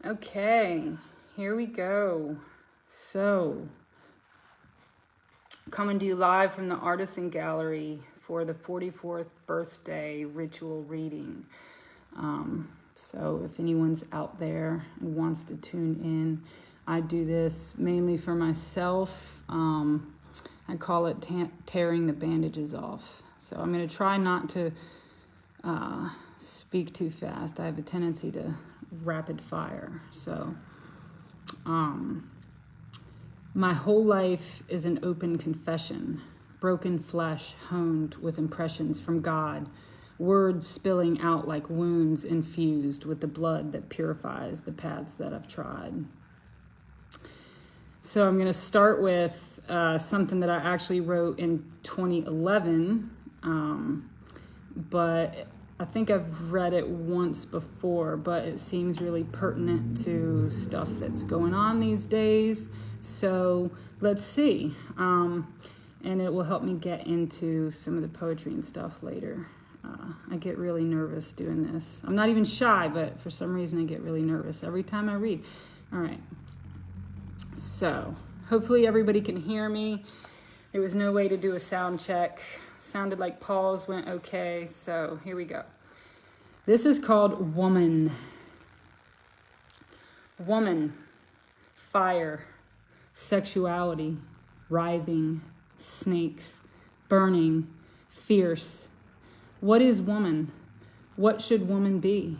Okay, here we go. So, coming to you live from the Artisan Gallery for the 44th birthday ritual reading. So if anyone's out there and wants to tune in, I do this mainly for myself. I call it Tearing the Bandages Off. So I'm going to try not to speak too fast. I have a tendency to rapid fire. So my whole life is an open confession, broken flesh honed with impressions from God, words spilling out like wounds infused with the blood that purifies the paths that I've tried. So I'm going to start with something that I actually wrote in 2011, but I think I've read it once before, but it seems really pertinent to stuff that's going on these days. So let's see. And it will help me get into some of the poetry and stuff later. I get really nervous doing this. I'm not even shy, but for some reason I get really nervous every time I read. All right. So hopefully everybody can hear me. There was no way to do a sound check. Sounded like pause went okay. So here we go. This is called Woman. Woman, fire, sexuality, writhing, snakes, burning, fierce. What is woman? What should woman be?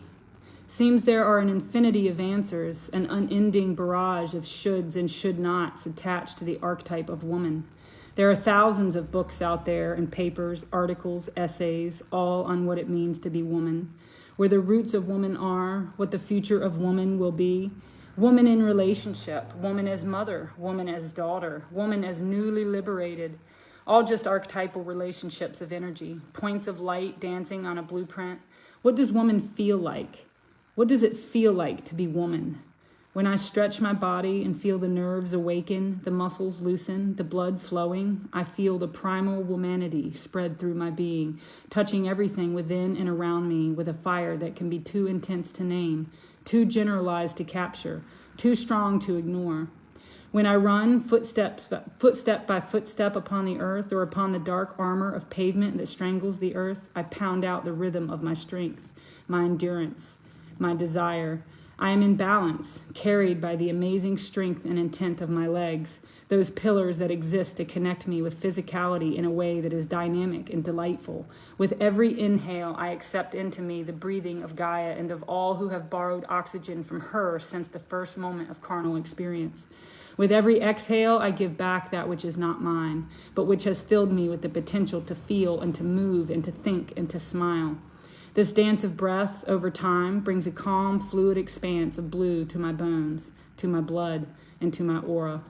Seems there are an infinity of answers, an unending barrage of shoulds and should nots attached to the archetype of woman. There are thousands of books out there and papers, articles, essays, all on what it means to be woman, where the roots of woman are, what the future of woman will be. Woman in relationship, woman as mother, woman as daughter, woman as newly liberated, all just archetypal relationships of energy, points of light dancing on a blueprint. What does woman feel like? What does it feel like to be woman? When I stretch my body and feel the nerves awaken, the muscles loosen, the blood flowing, I feel the primal womanity spread through my being, touching everything within and around me with a fire that can be too intense to name, too generalized to capture, too strong to ignore. When I run footstep by footstep upon the earth or upon the dark armor of pavement that strangles the earth, I pound out the rhythm of my strength, my endurance, my desire. I am in balance, carried by the amazing strength and intent of my legs, those pillars that exist to connect me with physicality in a way that is dynamic and delightful. With every inhale, I accept into me the breathing of Gaia and of all who have borrowed oxygen from her since the first moment of carnal experience. With every exhale, I give back that which is not mine, but which has filled me with the potential to feel and to move and to think and to smile. This dance of breath over time brings a calm, fluid expanse of blue to my bones, to my blood, and to my aura.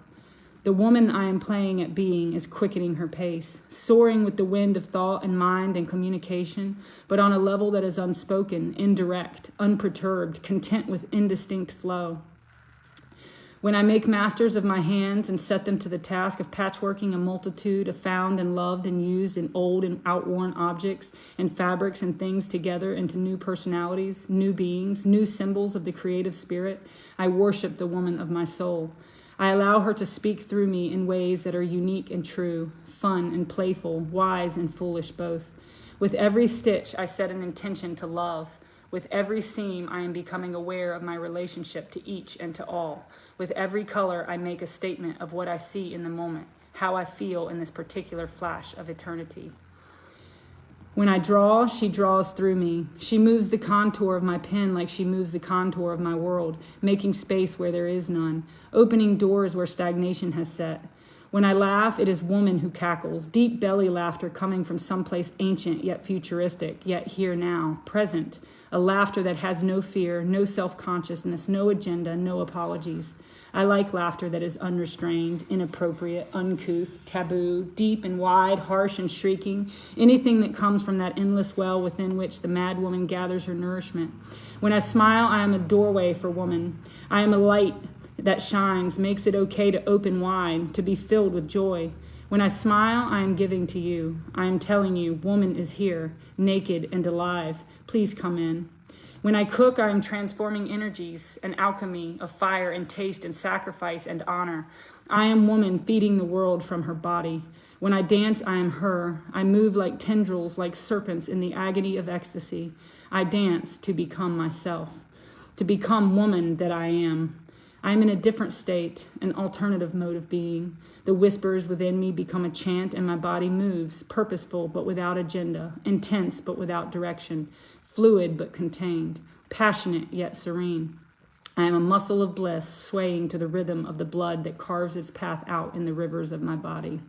The woman I am playing at being is quickening her pace, soaring with the wind of thought and mind and communication, but on a level that is unspoken, indirect, unperturbed, content with indistinct flow. When I make masters of my hands and set them to the task of patchworking a multitude of found and loved and used and old and outworn objects and fabrics and things together into new personalities, new beings, new symbols of the creative spirit, I worship the woman of my soul. I allow her to speak through me in ways that are unique and true, fun and playful, wise and foolish both. With every stitch, I set an intention to love. With every seam, I am becoming aware of my relationship to each and to all. With every color, I make a statement of what I see in the moment, how I feel in this particular flash of eternity. When I draw, she draws through me. She moves the contour of my pen like she moves the contour of my world, making space where there is none, opening doors where stagnation has set. When I laugh, it is woman who cackles, deep belly laughter coming from someplace ancient, yet futuristic, yet here now, present. A laughter that has no fear, no self-consciousness, no agenda, no apologies. I like laughter that is unrestrained, inappropriate, uncouth, taboo, deep and wide, harsh and shrieking, anything that comes from that endless well within which the mad woman gathers her nourishment. When I smile, I am a doorway for woman. I am a light that shines, makes it okay to open wide, to be filled with joy. When I smile, I am giving to you. I am telling you, woman is here, naked and alive. Please come in. When I cook, I am transforming energies, an alchemy of fire and taste and sacrifice and honor. I am woman feeding the world from her body. When I dance, I am her. I move like tendrils, like serpents in the agony of ecstasy. I dance to become myself, to become woman that I am. I am in a different state, an alternative mode of being. The whispers within me become a chant and my body moves, purposeful but without agenda, intense but without direction, fluid but contained, passionate yet serene. I am a muscle of bliss swaying to the rhythm of the blood that carves its path out in the rivers of my body.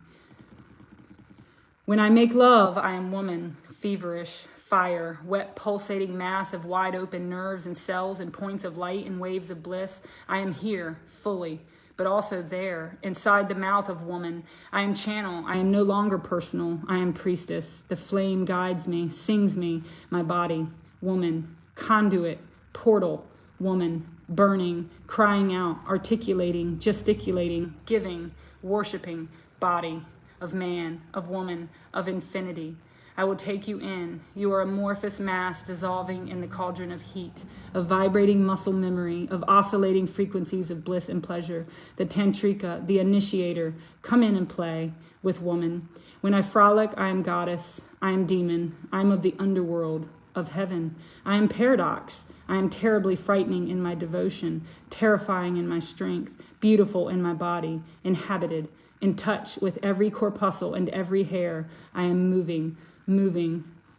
When I make love, I am woman, feverish, fire, wet pulsating mass of wide open nerves and cells and points of light and waves of bliss. I am here, fully, but also there, inside the mouth of woman. I am channel. I am no longer personal. I am priestess. The flame guides me, sings me, my body, woman, conduit, portal, woman, burning, crying out, articulating, gesticulating, giving, worshiping, body, of man, of woman, of infinity. I will take you in. You are amorphous mass dissolving in the cauldron of heat, of vibrating muscle memory, of oscillating frequencies of bliss and pleasure. The tantrika, the initiator, come in and play with woman. When I frolic, I am goddess. I am demon. I am of the underworld, of heaven. I am paradox. I am terribly frightening in my devotion, terrifying in my strength, beautiful in my body, inhabited, in touch with every corpuscle and every hair. I am moving,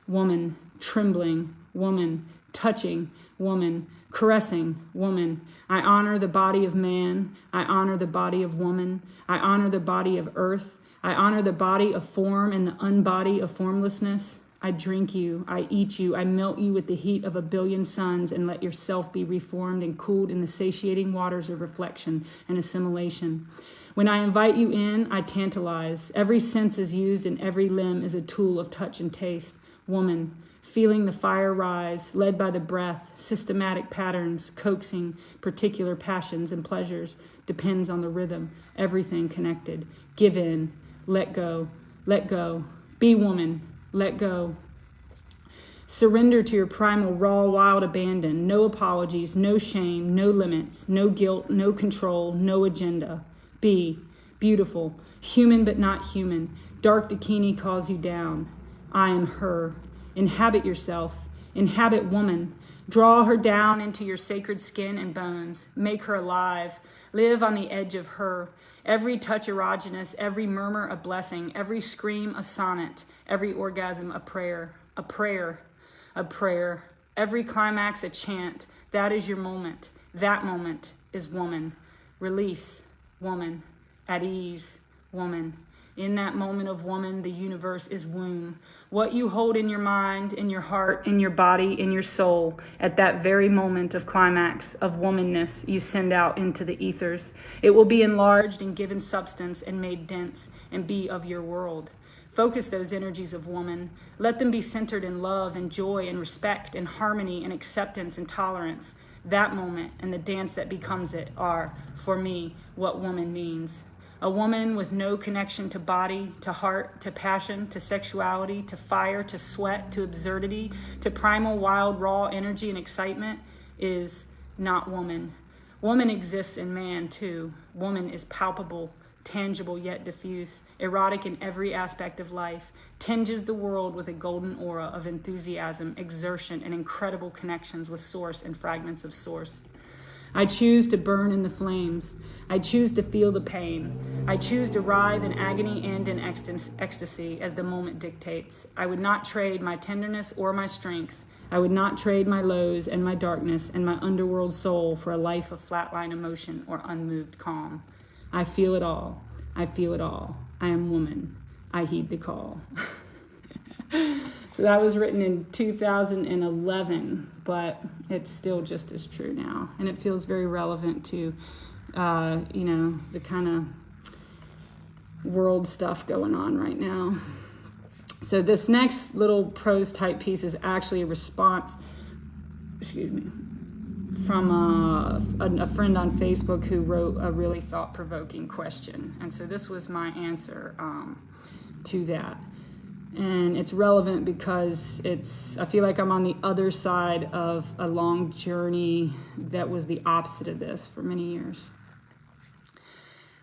woman, trembling, woman, touching, woman, caressing, woman. I honor the body of man. I honor the body of woman. I honor the body of earth. I honor the body of form and the unbody of formlessness. I drink you, I eat you, I melt you with the heat of 1,000,000,000 suns and let yourself be reformed and cooled in the satiating waters of reflection and assimilation. When I invite you in, I tantalize. Every sense is used and every limb is a tool of touch and taste. Woman, feeling the fire rise, led by the breath, systematic patterns, coaxing particular passions and pleasures, depends on the rhythm, everything connected. Give in, let go, be woman, let go. Surrender to your primal, raw, wild abandon. No apologies, no shame, no limits, no guilt, no control, no agenda. Be beautiful, human but not human. Dark Dakini calls you down. I am her. Inhabit yourself. Inhabit woman. Draw her down into your sacred skin and bones. Make her alive. Live on the edge of her. Every touch erogenous, every murmur a blessing, every scream a sonnet, every orgasm a prayer, a prayer, a prayer. Every climax a chant. That is your moment. That moment is woman. Release, woman. At ease, woman. In that moment of woman, the universe is womb. What you hold in your mind, in your heart, in your body, in your soul, at that very moment of climax, of womanness, you send out into the ethers. It will be enlarged and given substance and made dense and be of your world. Focus those energies of woman. Let them be centered in love and joy and respect and harmony and acceptance and tolerance. That moment and the dance that becomes it are, for me, what woman means. A woman with no connection to body, to heart, to passion, to sexuality, to fire, to sweat, to absurdity, to primal, wild, raw energy and excitement is not woman. Woman exists in man too. Woman is palpable, tangible yet diffuse, erotic in every aspect of life, tinges the world with a golden aura of enthusiasm, exertion, and incredible connections with source and fragments of source. I choose to burn in the flames. I choose to feel the pain. I choose to writhe in agony and in ecstasy as the moment dictates. I would not trade my tenderness or my strength. I would not trade my lows and my darkness and my underworld soul for a life of flatline emotion or unmoved calm. I feel it all. I feel it all. I am woman. I heed the call. So that was written in 2011, but it's still just as true now. And it feels very relevant to, the kind of world stuff going on right now. So this next little prose type piece is actually a response, from a friend on Facebook who wrote a really thought-provoking question. And so this was my answer to that. And it's relevant because I feel like I'm on the other side of a long journey that was the opposite of this for many years.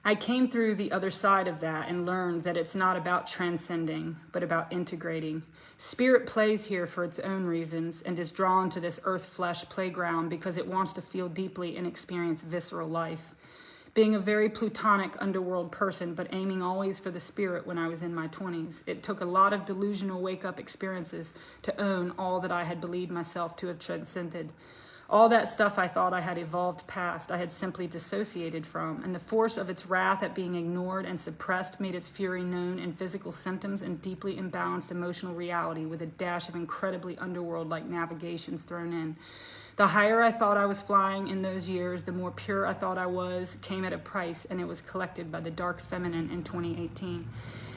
I came through the other side of that and learned that it's not about transcending, but about integrating. Spirit plays here for its own reasons and is drawn to this earth-flesh playground because it wants to feel deeply and experience visceral life. Being a very plutonic underworld person, but aiming always for the spirit when I was in my 20s, it took a lot of delusional wake-up experiences to own all that I had believed myself to have transcended. All that stuff I thought I had evolved past, I had simply dissociated from, and the force of its wrath at being ignored and suppressed made its fury known in physical symptoms and deeply imbalanced emotional reality with a dash of incredibly underworld-like navigations thrown in. The higher I thought I was flying in those years, the more pure I thought I was, came at a price, and it was collected by the dark feminine in 2018.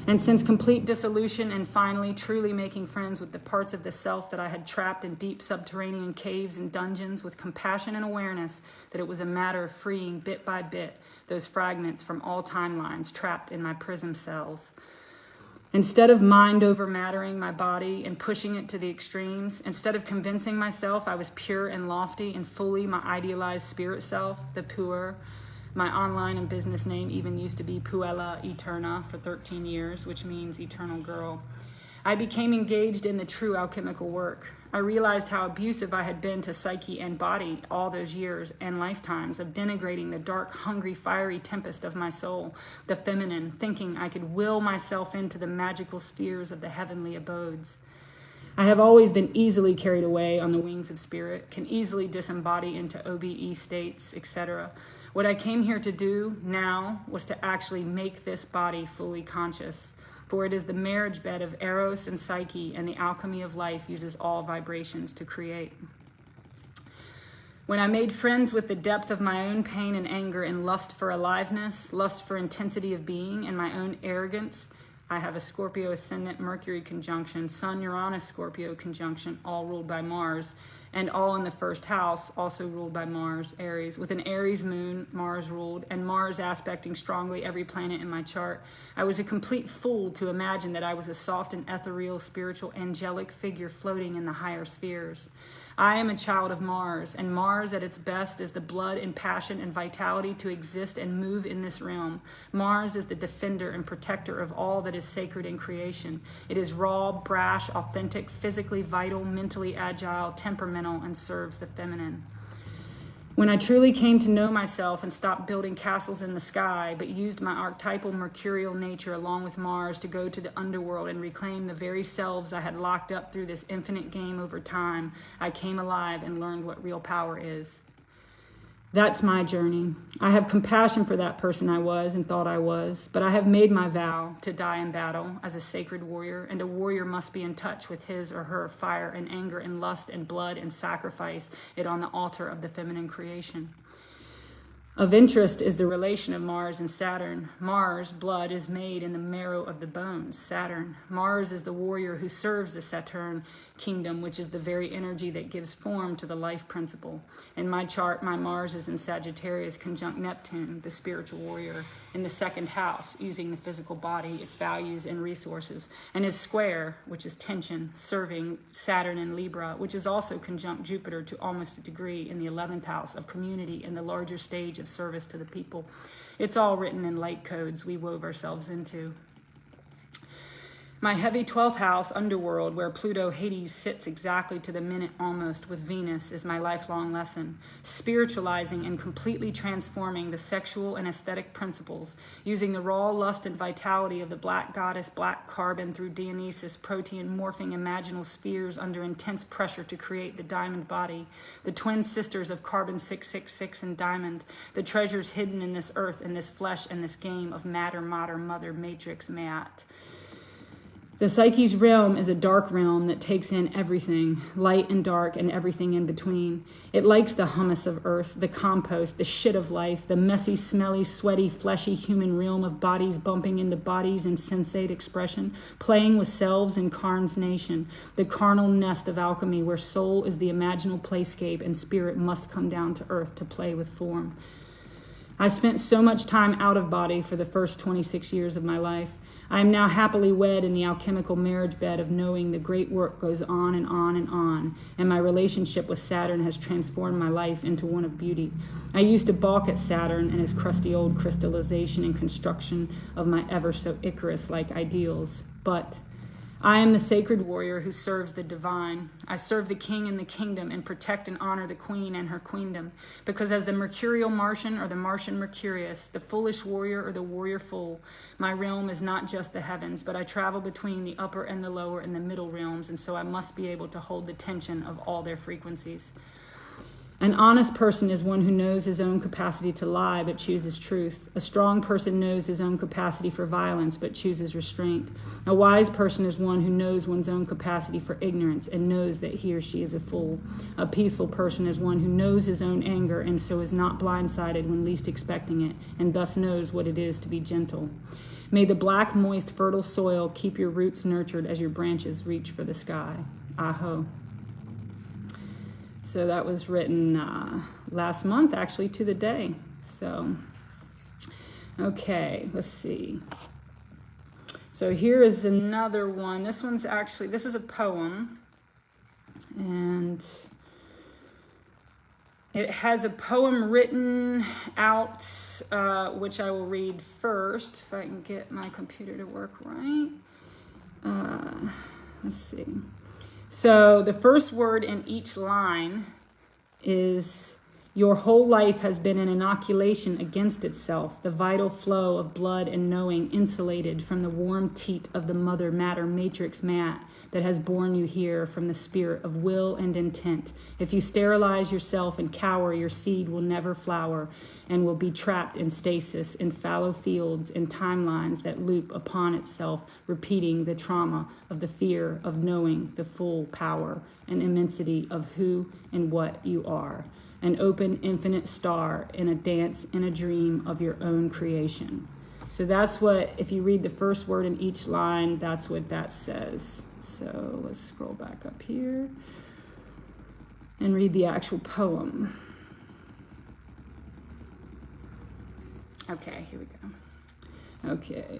And since complete dissolution and finally truly making friends with the parts of the self that I had trapped in deep subterranean caves and dungeons with compassion and awareness that it was a matter of freeing bit by bit those fragments from all timelines trapped in my prism cells. Instead of mind over mattering my body and pushing it to the extremes, instead of convincing myself I was pure and lofty and fully my idealized spirit self, the Puer, my online and business name even used to be Puella Eterna for 13 years, which means eternal girl. I became engaged in the true alchemical work. I realized how abusive I had been to psyche and body all those years and lifetimes of denigrating the dark, hungry, fiery tempest of my soul, the feminine, thinking I could will myself into the magical spheres of the heavenly abodes. I have always been easily carried away on the wings of spirit, can easily disembody into OBE states, etc. What I came here to do now was to actually make this body fully conscious, for it is the marriage bed of Eros and Psyche, and the alchemy of life uses all vibrations to create. When I made friends with the depth of my own pain and anger and lust for aliveness, lust for intensity of being, and my own arrogance, I have a Scorpio ascendant Mercury conjunction, Sun Uranus Scorpio conjunction, all ruled by Mars, and all in the first house, also ruled by Mars, Aries, with an Aries moon, Mars ruled, and Mars aspecting strongly every planet in my chart. I was a complete fool to imagine that I was a soft and ethereal, spiritual, angelic figure floating in the higher spheres. I am a child of Mars, and Mars at its best is the blood and passion and vitality to exist and move in this realm. Mars is the defender and protector of all that is sacred in creation. It is raw, brash, authentic, physically vital, mentally agile, temperamental, and serves the feminine. When I truly came to know myself and stopped building castles in the sky, but used my archetypal mercurial nature along with Mars to go to the underworld and reclaim the very selves I had locked up through this infinite game over time, I came alive and learned what real power is. That's my journey. I have compassion for that person I was and thought I was, but I have made my vow to die in battle as a sacred warrior, and a warrior must be in touch with his or her fire and anger and lust and blood and sacrifice it on the altar of the feminine creation. Of interest is the relation of Mars and Saturn. Mars, blood, is made in the marrow of the bones. Saturn. Mars is the warrior who serves the Saturn kingdom, which is the very energy that gives form to the life principle. In my chart, my Mars is in Sagittarius conjunct Neptune, the spiritual warrior, in the second house, using the physical body, its values and resources, and is square, which is tension, serving Saturn in Libra, which is also conjunct Jupiter to almost a degree in the 11th house of community in the larger stage of service to the people. It's all written in light codes we wove ourselves into. My heavy 12th house, underworld, where Pluto Hades sits exactly to the minute almost with Venus, is my lifelong lesson. Spiritualizing and completely transforming the sexual and aesthetic principles, using the raw lust and vitality of the black goddess, black carbon through Dionysus, protean morphing imaginal spheres under intense pressure to create the diamond body, the twin sisters of carbon 666 and diamond, the treasures hidden in this earth, in this flesh, and this game of matter, mater, mother, matrix, Maat. The Psyche's realm is a dark realm that takes in everything, light and dark and everything in between. It likes the hummus of earth, the compost, the shit of life, the messy, smelly, sweaty, fleshy human realm of bodies bumping into bodies in sensate expression, playing with selves in Karn's nation, the carnal nest of alchemy where soul is the imaginal playscape and spirit must come down to earth to play with form. I spent so much time out of body for the first 26 years of my life. I am now happily wed in the alchemical marriage bed of knowing the great work goes on and on and on, and my relationship with Saturn has transformed my life into one of beauty. I used to balk at Saturn and his crusty old crystallization and construction of my ever so Icarus-like ideals, but I am the sacred warrior who serves the divine. I serve the king and the kingdom and protect and honor the queen and her queendom. Because as the mercurial Martian or the Martian Mercurius, the foolish warrior or the warrior fool, my realm is not just the heavens, but I travel between the upper and the lower and the middle realms, and so I must be able to hold the tension of all their frequencies. An honest person is one who knows his own capacity to lie but chooses truth. A strong person knows his own capacity for violence but chooses restraint. A wise person is one who knows one's own capacity for ignorance and knows that he or she is a fool. A peaceful person is one who knows his own anger and so is not blindsided when least expecting it, and thus knows what it is to be gentle. May the black, moist, fertile soil keep your roots nurtured as your branches reach for the sky. Aho. So that was written last month, actually, to the day. So, okay, let's see. So here is another one. This is a poem. And it has a poem written out, which I will read first, if I can get my computer to work right. Let's see. So the first word in each line is, your whole life has been an inoculation against itself, the vital flow of blood and knowing insulated from the warm teat of the mother matter matrix mat that has borne you here from the spirit of will and intent. If you sterilize yourself and cower, your seed will never flower and will be trapped in stasis in fallow fields and timelines that loop upon itself, repeating the trauma of the fear of knowing the full power and immensity of who and what you are. An open, infinite star in a dance in a dream of your own creation. So that's what, if you read the first word in each line, that's what that says. So let's scroll back up here and read the actual poem. Okay, here we go. Okay.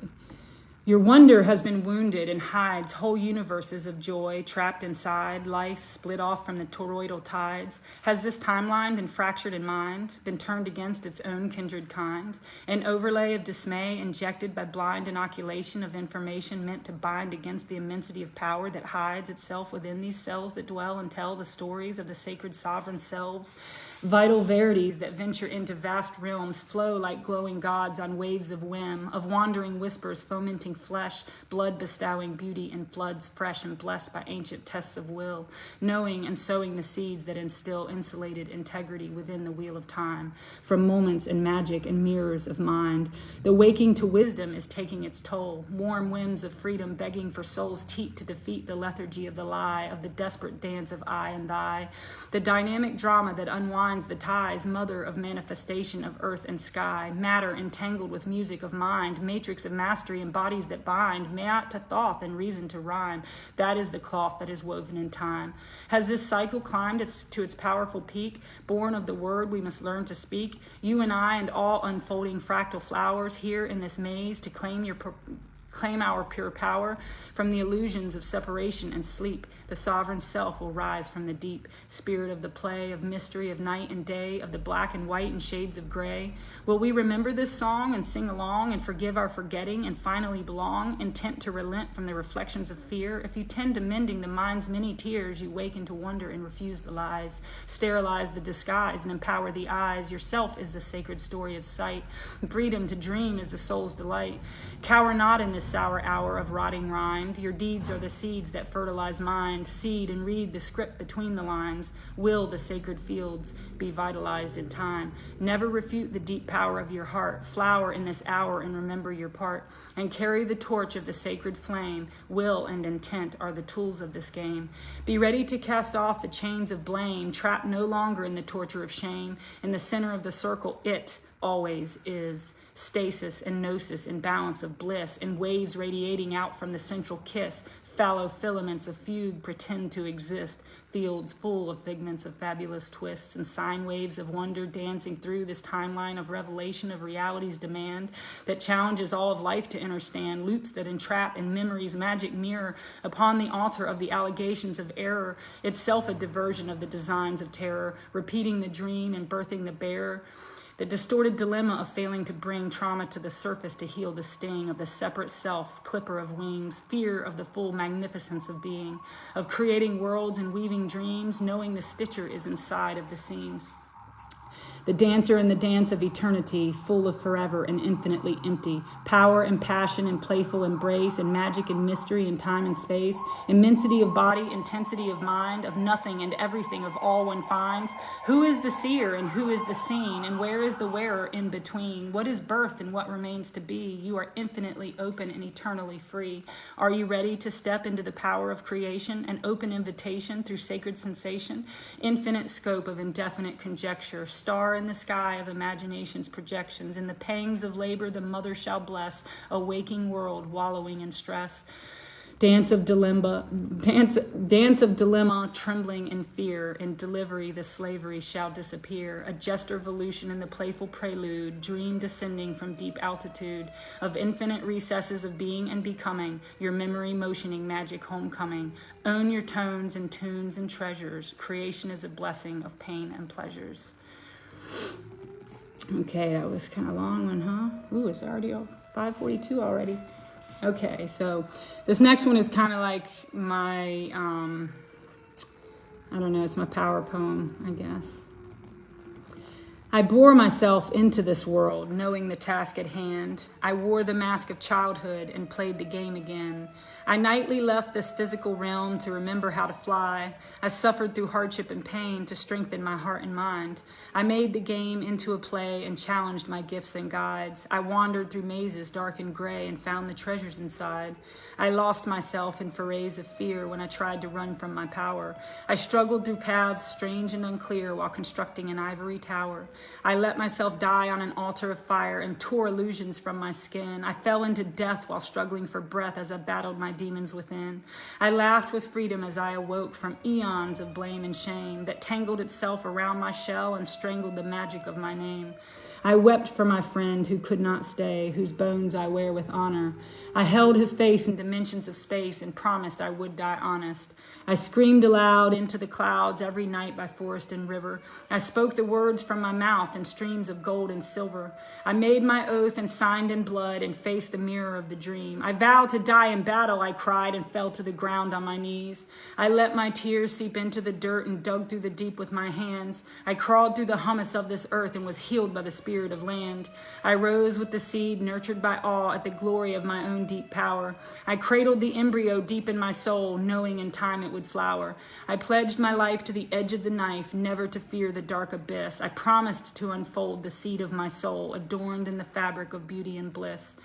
Your wonder has been wounded and hides whole universes of joy trapped inside, life split off from the toroidal tides. Has this timeline been fractured in mind, been turned against its own kindred kind? An overlay of dismay injected by blind inoculation of information meant to bind against the immensity of power that hides itself within these cells that dwell and tell the stories of the sacred sovereign selves. Vital verities that venture into vast realms flow like glowing gods on waves of whim, of wandering whispers fomenting flesh, blood bestowing beauty in floods fresh and blessed by ancient tests of will, knowing and sowing the seeds that instill insulated integrity within the wheel of time, from moments and magic and mirrors of mind. The waking to wisdom is taking its toll, warm whims of freedom begging for soul's teat to defeat the lethargy of the lie, of the desperate dance of I and thy, the dynamic drama that unwinds the ties, mother of manifestation of earth and sky, matter entangled with music of mind, matrix of mastery and bodies that bind, meat to thoth and reason to rhyme. That is the cloth that is woven in time. Has this cycle climbed to its powerful peak, born of the word we must learn to speak? You and I and all unfolding fractal flowers here in this maze to claim our pure power from the illusions of separation and sleep. The sovereign self will rise from the deep spirit of the play, of mystery, of night and day, of the black and white and shades of gray. Will we remember this song and sing along and forgive our forgetting and finally belong, intent to relent from the reflections of fear? If you tend to mending the mind's many tears, you waken to wonder and refuse the lies, sterilize the disguise and empower the eyes. Yourself is the sacred story of sight. Freedom to dream is the soul's delight. Cower not in this sour hour of rotting rind. Your deeds are the seeds that fertilize mind. Seed and read the script between the lines. Will the sacred fields be vitalized in time? Never refute the deep power of your heart. Flower in this hour and remember your part. And carry the torch of the sacred flame. Will and intent are the tools of this game. Be ready to cast off the chains of blame. Trapped no longer in the torture of shame. In the center of the circle, always is. Stasis and gnosis in balance of bliss, and waves radiating out from the central kiss. Fallow filaments of fugue pretend to exist. Fields full of figments of fabulous twists, and sine waves of wonder dancing through this timeline of revelation of reality's demand that challenges all of life to understand. Loops that entrap in memory's magic mirror upon the altar of the allegations of error, itself a diversion of the designs of terror, repeating the dream and birthing the bearer. The distorted dilemma of failing to bring trauma to the surface to heal the sting of the separate self, clipper of wings, fear of the full magnificence of being, of creating worlds and weaving dreams, knowing the stitcher is inside of the seams. The dancer in the dance of eternity, full of forever and infinitely empty. Power and passion and playful embrace, and magic and mystery and time and space. Immensity of body, intensity of mind, of nothing and everything of all one finds. Who is the seer and who is the seen, and where is the wearer in between? What is birth and what remains to be? You are infinitely open and eternally free. Are you ready to step into the power of creation, an open invitation through sacred sensation? Infinite scope of indefinite conjecture, star in the sky of imagination's projections. In the pangs of labor, the mother shall bless a waking world wallowing in stress. Dance of dilemma, trembling in fear. In delivery, the slavery shall disappear. A just revolution in the playful prelude, dream descending from deep altitude of infinite recesses of being and becoming. Your memory motioning magic homecoming. Own your tones and tunes and treasures. Creation is a blessing of pain and pleasures. Okay, that was kind of a long one, huh? Ooh, it's already 5:42 already. Okay, so this next one is kind of like my, I don't know, it's my power poem, I guess. I bore myself into this world, knowing the task at hand. I wore the mask of childhood and played the game again. I nightly left this physical realm to remember how to fly. I suffered through hardship and pain to strengthen my heart and mind. I made the game into a play and challenged my gifts and guides. I wandered through mazes dark and gray and found the treasures inside. I lost myself in forays of fear when I tried to run from my power. I struggled through paths strange and unclear while constructing an ivory tower. I let myself die on an altar of fire and tore illusions from my skin. I fell into death while struggling for breath as I battled my demons within. I laughed with freedom as I awoke from eons of blame and shame that tangled itself around my shell and strangled the magic of my name. I wept for my friend who could not stay, whose bones I wear with honor. I held his face in dimensions of space and promised I would die honest. I screamed aloud into the clouds every night by forest and river. I spoke the words from my mouth in streams of gold and silver. I made my oath and signed in blood and faced the mirror of the dream. I vowed to die in battle, I cried and fell to the ground on my knees. I let my tears seep into the dirt and dug through the deep with my hands. I crawled through the humus of this earth and was healed by the spirit of land. I rose with the seed, nurtured by awe at the glory of my own deep power. I cradled the embryo deep in my soul, knowing in time it would flower. I pledged my life to the edge of the knife, never to fear the dark abyss. I promised to unfold the seed of my soul, adorned in the fabric of beauty and bliss.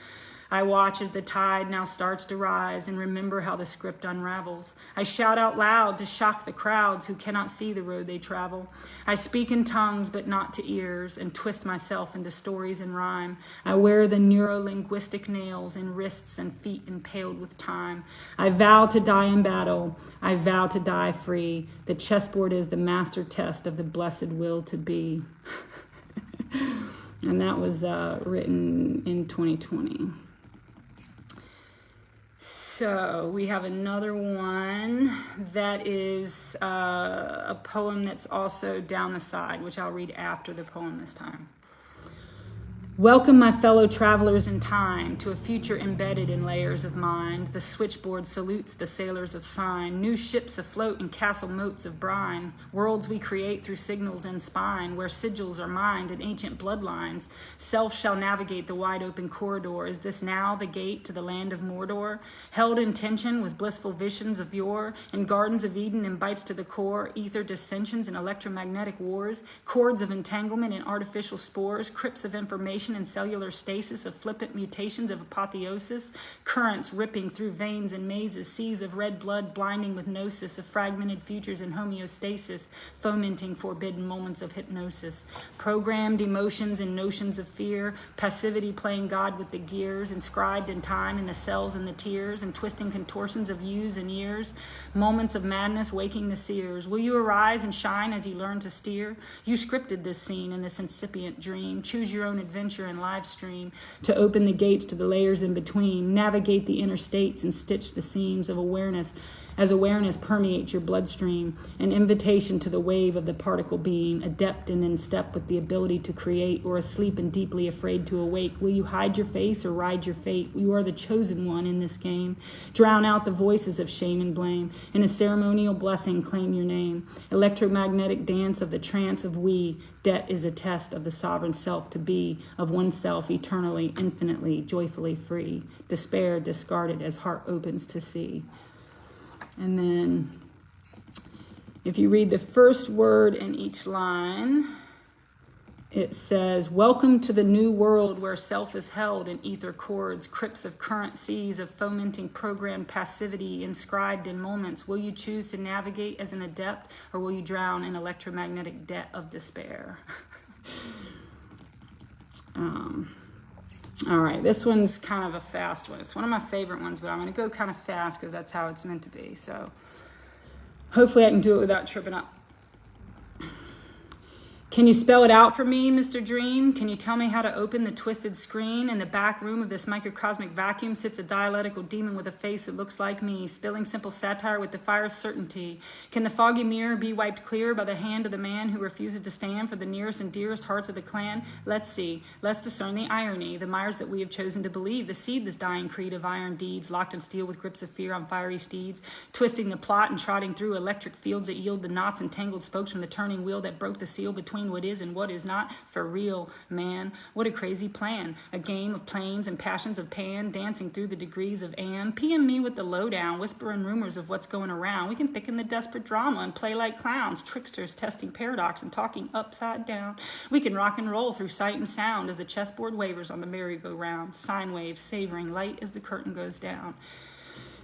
I watch as the tide now starts to rise and remember how the script unravels. I shout out loud to shock the crowds who cannot see the road they travel. I speak in tongues but not to ears and twist myself into stories and rhyme. I wear the neuro-linguistic nails in wrists and feet impaled with time. I vow to die in battle. I vow to die free. The chessboard is the master test of the blessed will to be. And that was written in 2020. So we have another one that is a poem that's also down the side, which I'll read after the poem this time. Welcome, my fellow travelers in time, to a future embedded in layers of mind. The switchboard salutes the sailors of sign, new ships afloat in castle moats of brine, worlds we create through signals and spine, where sigils are mined and ancient bloodlines. Self shall navigate the wide open corridor. Is this now the gate to the land of Mordor? Held in tension with blissful visions of yore, in gardens of Eden and bites to the core, ether dissensions and electromagnetic wars, cords of entanglement and artificial spores, crypts of information dilation and cellular stasis of flippant mutations of apotheosis, currents ripping through veins and mazes, seas of red blood blinding with gnosis of fragmented futures in homeostasis, fomenting forbidden moments of hypnosis, programmed emotions and notions of fear, passivity playing God with the gears, inscribed in time in the cells and the tears, and twisting contortions of yous and years, moments of madness waking the seers. Will you arise and shine as you learn to steer? You scripted this scene in this incipient dream. Choose your own adventure and live stream to open the gates to the layers in between, navigate the interstates and stitch the seams of awareness as awareness permeates your bloodstream, an invitation to the wave of the particle being, adept and in step with the ability to create, or asleep and deeply afraid to awake. Will you hide your face or ride your fate? You are the chosen one in this game. Drown out the voices of shame and blame. In a ceremonial blessing, claim your name. Electromagnetic dance of the trance of we. Debt is a test of the sovereign self to be, of oneself eternally, infinitely, joyfully free. Despair discarded as heart opens to see. And then if you read the first word in each line, it says, welcome to the new world where self is held in ether chords, crypts of current seas of fomenting programmed passivity inscribed in moments. Will you choose to navigate as an adept, or will you drown in electromagnetic debt of despair? All right, this one's kind of a fast one. It's one of my favorite ones, but I'm going to go kind of fast because that's how it's meant to be. So hopefully I can do it without tripping up. Can you spell it out for me, Mr. Dream? Can you tell me how to open the twisted screen? In the back room of this microcosmic vacuum sits a dialectical demon with a face that looks like me, spilling simple satire with the fire of certainty. Can the foggy mirror be wiped clear by the hand of the man who refuses to stand for the nearest and dearest hearts of the clan? Let's see. Let's discern the irony, the mires that we have chosen to believe, the seedless dying creed of iron deeds, locked in steel with grips of fear on fiery steeds, twisting the plot and trotting through electric fields that yield the knots and tangled spokes from the turning wheel that broke the seal between what is and what is not. For real, man, what a crazy plan. A game of planes and passions of pan, dancing through the degrees of am. PM me with the lowdown, whispering rumors of what's going around. We can thicken the desperate drama and play like clowns, tricksters testing paradox and talking upside down. We can rock and roll through sight and sound as the chessboard wavers on the merry-go-round, sine waves savoring light as the curtain goes down.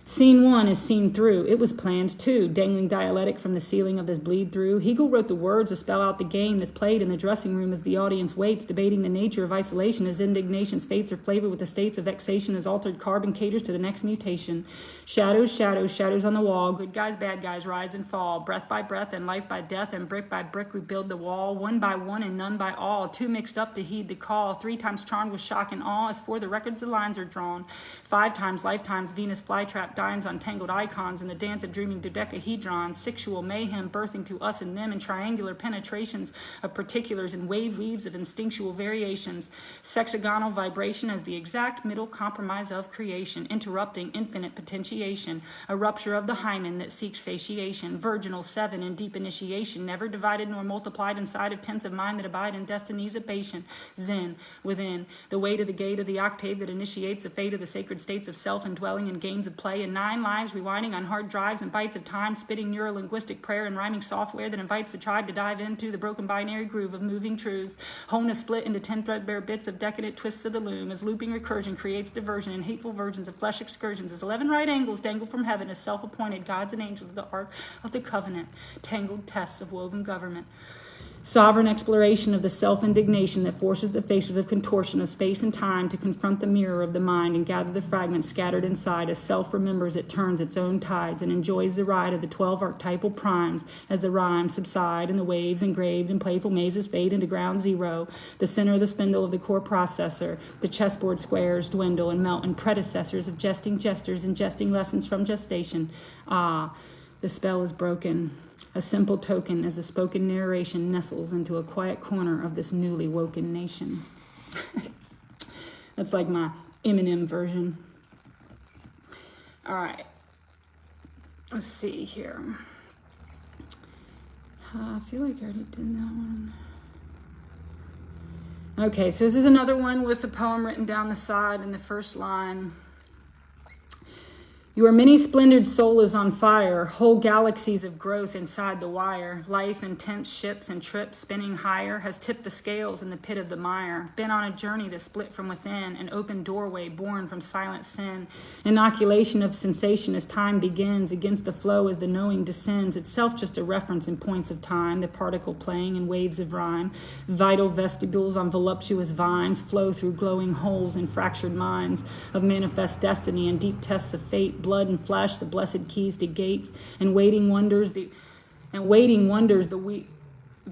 Scene 1 is seen through. It was planned too, dangling dialectic from the ceiling of this bleed through. Hegel wrote the words to spell out the game that's played in the dressing room as the audience waits, debating the nature of isolation as indignation's fates are flavored with the states of vexation as altered carbon caters to the next mutation. Shadows, shadows, shadows on the wall. Good guys, bad guys rise and fall. Breath by breath and life by death, and brick by brick we build the wall. One by one and none by all. Too mixed up to heed the call. 3 times charmed with shock and awe. As for the records, the lines are drawn. 5 times lifetimes Venus flytrap dines on tangled icons in the dance of dreaming dodecahedrons, sexual mayhem birthing to us and them in triangular penetrations of particulars and wave weaves of instinctual variations, sexagonal vibration as the exact middle compromise of creation, interrupting infinite potentiation, a rupture of the hymen that seeks satiation, virginal 7 in deep initiation, never divided nor multiplied inside of tents of mind that abide in destinies of patient, zen within, the way to the gate of the octave that initiates the fate of the sacred states of self indwelling in games of play, and 9 lives rewinding on hard drives and bites of time, spitting neuro-linguistic prayer and rhyming software that invites the tribe to dive into the broken binary groove of moving truths, hone a split into 10 threadbare bits of decadent twists of the loom, as looping recursion creates diversion and hateful versions of flesh excursions, as 11 right angles dangle from heaven as self-appointed gods and angels of the ark of the covenant, tangled tests of woven government. Sovereign exploration of the self-indignation that forces the faces of contortion of space and time to confront the mirror of the mind and gather the fragments scattered inside as self remembers it turns its own tides and enjoys the ride of the 12 archetypal primes as the rhymes subside and the waves engraved in playful mazes fade into ground zero, the center of the spindle of the core processor, the chessboard squares dwindle and melt in predecessors of jesting jesters and jesting lessons from gestation. Ah, the spell is broken. A simple token as a spoken narration nestles into a quiet corner of this newly woken nation. That's like my Eminem version. All right. Let's see here. I feel like I already did that one. Okay, so this is another one with a poem written down the side in the first line. Your many-splendored soul is on fire, whole galaxies of growth inside the wire. Life, intense ships and trips, spinning higher, has tipped the scales in the pit of the mire. Been on a journey that split from within, an open doorway born from silent sin. Inoculation of sensation as time begins, against the flow as the knowing descends, itself just a reference in points of time, the particle playing in waves of rhyme. Vital vestibules on voluptuous vines flow through glowing holes in fractured minds of manifest destiny and deep tests of fate. Blood and flesh, the blessed keys to gates, and waiting wonders the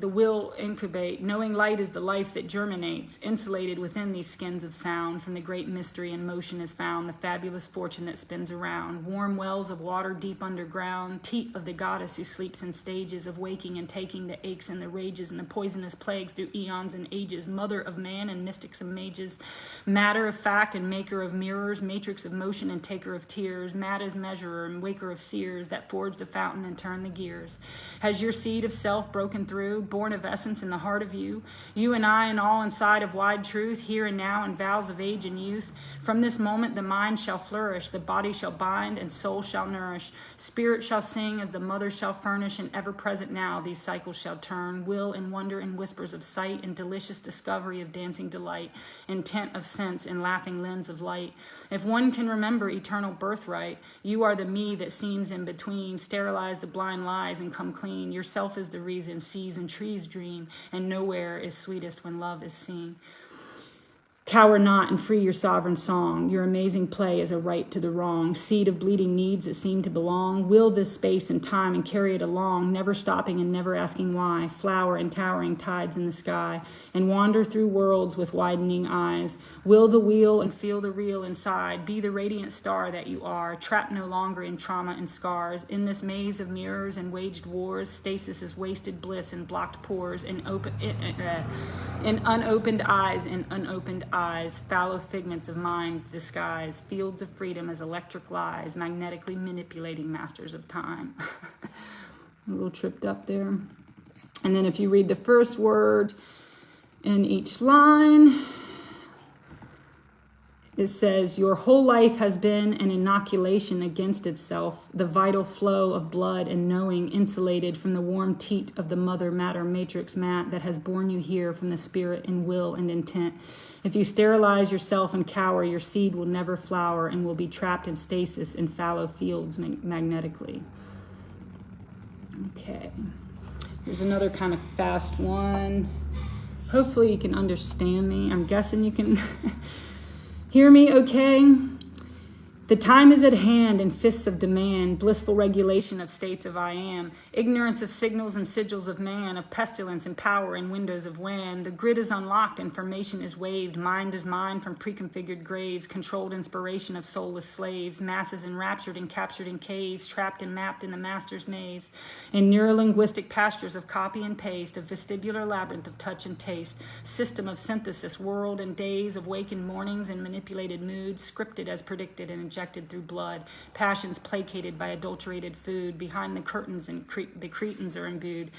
will incubate. Knowing light is the life that germinates, insulated within these skins of sound. From the great mystery in motion is found the fabulous fortune that spins around. Warm wells of water deep underground, teat of the goddess who sleeps in stages of waking and taking the aches and the rages and the poisonous plagues through eons and ages. Mother of man and mystics of mages, matter of fact and maker of mirrors, matrix of motion and taker of tears, mad as measurer and waker of seers that forge the fountain and turn the gears. Has your seed of self broken through, born of essence in the heart of you? You and I and all inside of wide truth, here and now in vows of age and youth. From this moment the mind shall flourish, the body shall bind and soul shall nourish. Spirit shall sing as the mother shall furnish, and ever present now these cycles shall turn. Will and wonder and whispers of sight and delicious discovery of dancing delight, intent of sense and laughing lens of light. If one can remember eternal birthright, you are the me that seems in between. Sterilize the blind lies and come clean. Yourself is the reason seas and trees dream, and nowhere is sweetest when love is seen. Cower not and free your sovereign song. Your amazing play is a right to the wrong. Seed of bleeding needs that seem to belong. Will this space and time and carry it along, never stopping and never asking why. Flower in towering tides in the sky, and wander through worlds with widening eyes. Will the wheel and feel the real inside. Be the radiant star that you are, trapped no longer in trauma and scars. In this maze of mirrors and waged wars, stasis is wasted bliss and blocked pores, in unopened eyes and unopened eyes, fallow figments of mind disguise, fields of freedom as electric lies, magnetically manipulating masters of time. A little tripped up there. And then if you read the first word in each line, it says, your whole life has been an inoculation against itself, the vital flow of blood and knowing insulated from the warm teat of the mother matter matrix mat that has borne you here from the spirit and will and intent. If you sterilize yourself and cower, your seed will never flower and will be trapped in stasis in fallow fields magnetically. Okay, here's another kind of fast one. Hopefully you can understand me. I'm guessing you can hear me okay? The time is at hand in fists of demand, blissful regulation of states of I am, ignorance of signals and sigils of man, of pestilence and power in windows of WAN. The grid is unlocked, information is waved, mind is mine from preconfigured graves, controlled inspiration of soulless slaves, masses enraptured and captured in caves, trapped and mapped in the master's maze, in neurolinguistic pastures of copy and paste, a vestibular labyrinth of touch and taste, system of synthesis, world and days of wakened mornings and manipulated moods, scripted as predicted and injected through blood, passions placated by adulterated food, behind the curtains and the cretins are imbued.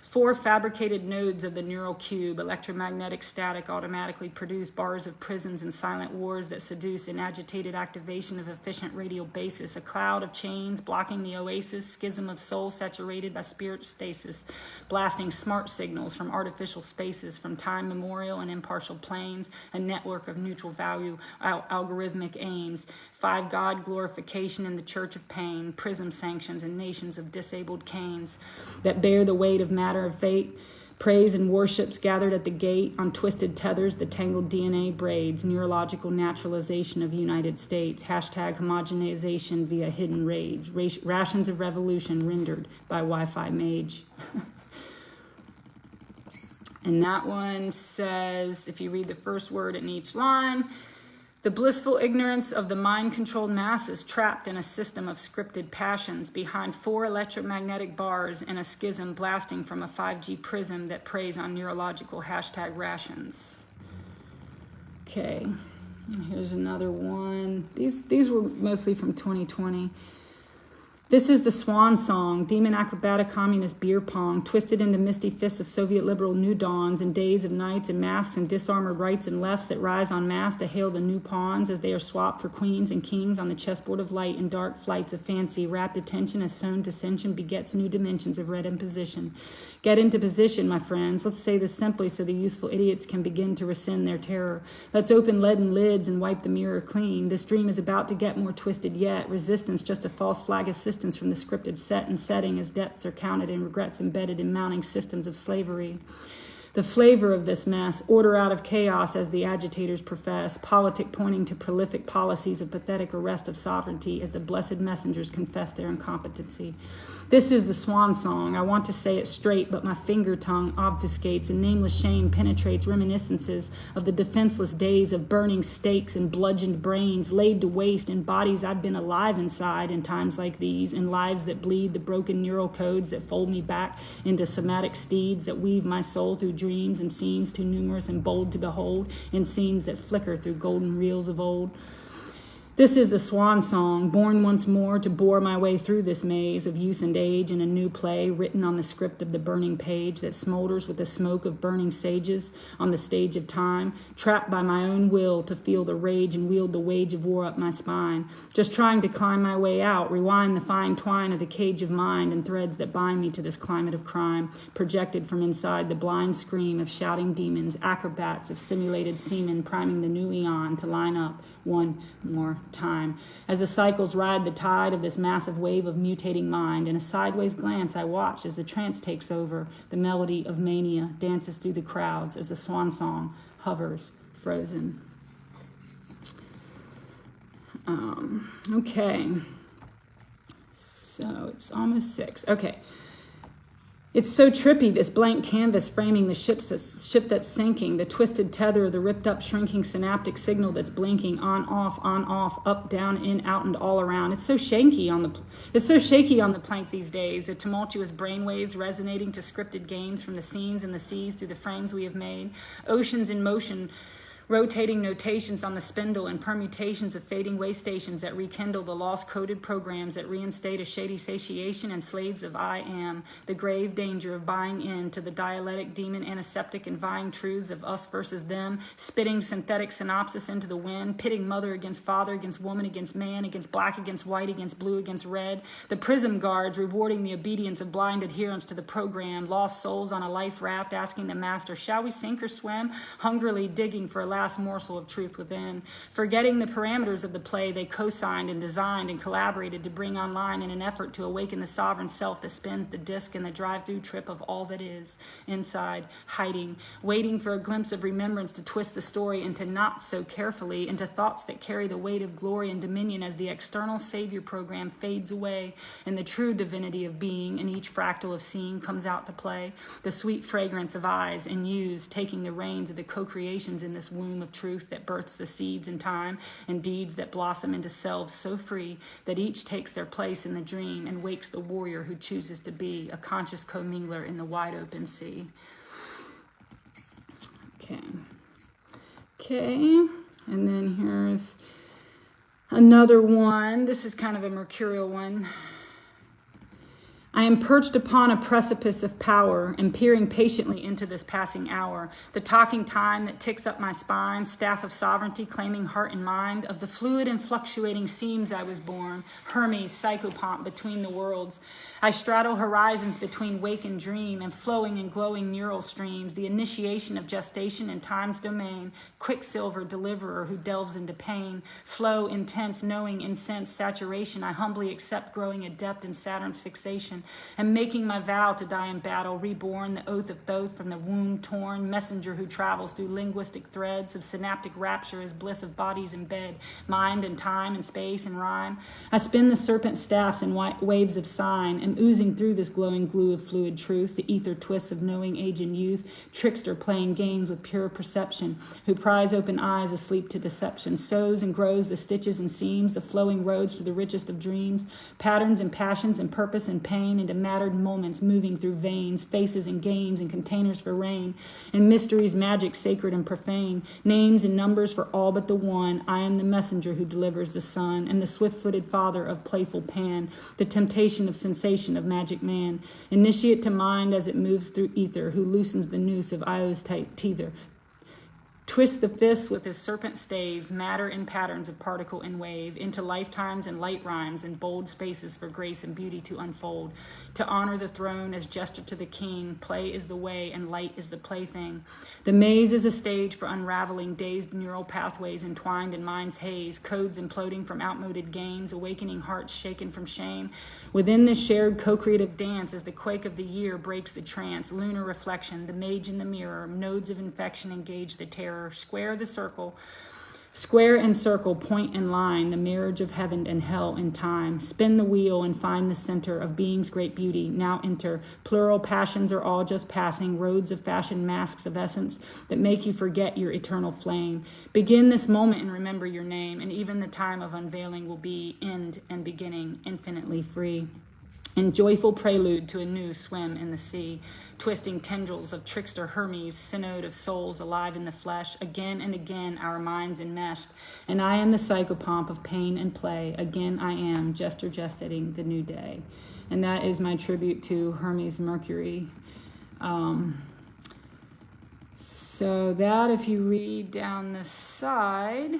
4 fabricated nodes of the neural cube, electromagnetic static automatically produce bars of prisons and silent wars that seduce in agitated activation of efficient radial basis, a cloud of chains blocking the oasis, schism of soul saturated by spirit stasis, blasting smart signals from artificial spaces, from time memorial and impartial planes, a network of neutral value, algorithmic aims, 5 God glorification in the church of pain, prism sanctions and nations of disabled canes that bear the weight of matter of fate, praise and worships gathered at the gate, on twisted tethers the tangled DNA braids, neurological naturalization of United States, hashtag homogenization via hidden raids, rations of revolution rendered by Wi-Fi mage. And that one says, if you read the first word in each line, the blissful ignorance of the mind-controlled masses trapped in a system of scripted passions behind 4 electromagnetic bars and a schism blasting from a 5G prism that preys on neurological hashtag rations. Okay, here's another one. These were mostly from 2020. This is the swan song, demon acrobatic communist beer pong, twisted into misty fists of Soviet liberal new dawns and days of nights and masks and disarmored rights and lefts that rise en masse to hail the new pawns as they are swapped for queens and kings on the chessboard of light in dark flights of fancy. Rapt attention as sown dissension begets new dimensions of red imposition. Get into position, my friends. Let's say this simply so the useful idiots can begin to rescind their terror. Let's open leaden lids and wipe the mirror clean. This dream is about to get more twisted yet. Resistance just a false flag assistance from the scripted set and setting as debts are counted and regrets embedded in mounting systems of slavery. The flavor of this mess, order out of chaos as the agitators profess, politic pointing to prolific policies of pathetic arrest of sovereignty as the blessed messengers confess their incompetency. This is the swan song. I want to say it straight, but my finger tongue obfuscates and nameless shame penetrates reminiscences of the defenseless days of burning stakes and bludgeoned brains laid to waste in bodies I'd been alive inside in times like these, in lives that bleed the broken neural codes that fold me back into somatic steeds that weave my soul through dreams and scenes too numerous and bold to behold, in scenes that flicker through golden reels of old. This is the swan song, born once more to bore my way through this maze of youth and age in a new play written on the script of the burning page that smolders with the smoke of burning sages on the stage of time, trapped by my own will to feel the rage and wield the wage of war up my spine, just trying to climb my way out, rewind the fine twine of the cage of mind and threads that bind me to this climate of crime, projected from inside the blind scream of shouting demons, acrobats of simulated semen priming the new eon to line up one more time. As the cycles ride the tide of this massive wave of mutating mind, in a sideways glance I watch as the trance takes over, the melody of mania dances through the crowds as the swan song hovers frozen. Okay, so it's almost 6. Okay. It's so trippy, this blank canvas framing the ship that's sinking, the twisted tether of the ripped up, shrinking synaptic signal that's blinking on, off, up, down, in, out, and all around. It's so shaky on the plank these days, the tumultuous brainwaves resonating to scripted games from the scenes and the seas to the frames we have made, oceans in motion, rotating notations on the spindle and permutations of fading way stations that rekindle the lost coded programs that reinstate a shady satiation and slaves of I am, the grave danger of buying into the dialectic demon antiseptic and vying truths of us versus them, spitting synthetic synopsis into the wind, pitting mother against father, against woman, against man, against black, against white, against blue, against red, the prism guards rewarding the obedience of blind adherence to the program, lost souls on a life raft asking the master, shall we sink or swim, hungrily digging for a last morsel of truth within, forgetting the parameters of the play they co-signed and designed and collaborated to bring online in an effort to awaken the sovereign self that spins the disc in the drive-through trip of all that is, inside, hiding, waiting for a glimpse of remembrance to twist the story into not so carefully, into thoughts that carry the weight of glory and dominion as the external savior program fades away and the true divinity of being in each fractal of seeing comes out to play, the sweet fragrance of eyes and yous taking the reins of the co-creations in this womb of truth that births the seeds in time and deeds that blossom into selves so free that each takes their place in the dream and wakes the warrior who chooses to be a conscious commingler in the wide open sea. Okay, and then here's another one. This is kind of a mercurial one. I am perched upon a precipice of power and peering patiently into this passing hour, the talking time that ticks up my spine, staff of sovereignty claiming heart and mind, of the fluid and fluctuating seams I was born, Hermes, psychopomp between the worlds. I straddle horizons between wake and dream and flowing and glowing neural streams, the initiation of gestation in time's domain, quicksilver deliverer who delves into pain, flow intense, knowing incense saturation, I humbly accept growing adept in Saturn's fixation, and making my vow to die in battle, reborn, the oath of Thoth from the womb torn, messenger who travels through linguistic threads of synaptic rapture as bliss of bodies in bed, mind and time and space and rhyme. I spin the serpent staffs in white waves of sign, and oozing through this glowing glue of fluid truth, the ether twists of knowing age and youth, trickster playing games with pure perception, who pries open eyes asleep to deception, sews and grows the stitches and seams, the flowing roads to the richest of dreams, patterns and passions and purpose and pain, brain into mattered moments moving through veins, faces and games and containers for rain, and mysteries, magic, sacred and profane, names and numbers for all but the one. I am the messenger who delivers the sun, and the swift-footed father of playful Pan, the temptation of sensation of magic man, initiate to mind as it moves through ether, who loosens the noose of Io's tether, twists the fists with his serpent staves, matter in patterns of particle and wave, into lifetimes and light rhymes and bold spaces for grace and beauty to unfold. To honor the throne as gesture to the king, play is the way and light is the plaything. The maze is a stage for unraveling dazed neural pathways entwined in mind's haze, codes imploding from outmoded games, awakening hearts shaken from shame. Within this shared co-creative dance, as the quake of the year breaks the trance, lunar reflection, the mage in the mirror, nodes of infection engage the terror. Square the circle, square and circle, point and line, the marriage of heaven and hell in time. Spin the wheel and find the center of being's great beauty. Now enter. Plural passions are all just passing, roads of fashion, masks of essence that make you forget your eternal flame. Begin this moment and remember your name, and even the time of unveiling will be end and beginning, infinitely free. In joyful prelude to a new swim in the sea, twisting tendrils of trickster Hermes, synod of souls alive in the flesh, again and again our minds enmeshed, and I am the psychopomp of pain and play, again I am, jester gestating the new day. And that is my tribute to Hermes Mercury. So that, if you read down the side,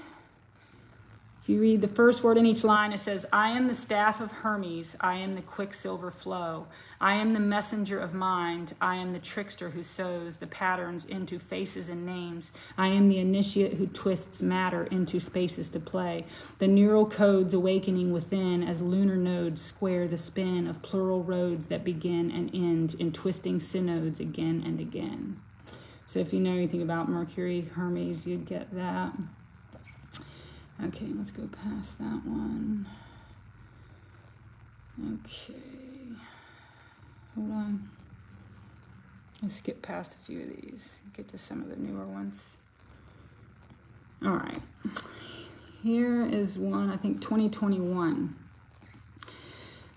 if you read the first word in each line, it says, I am the staff of Hermes. I am the quicksilver flow. I am the messenger of mind. I am the trickster who sews the patterns into faces and names. I am the initiate who twists matter into spaces to play. The neural codes awakening within as lunar nodes square the spin of plural roads that begin and end in twisting synods again and again. So if you know anything about Mercury, Hermes, you'd get that. Okay, let's go past that one. Okay, hold on. Let's skip past a few of these, get to some of the newer ones. All right, here is one, I think 2021.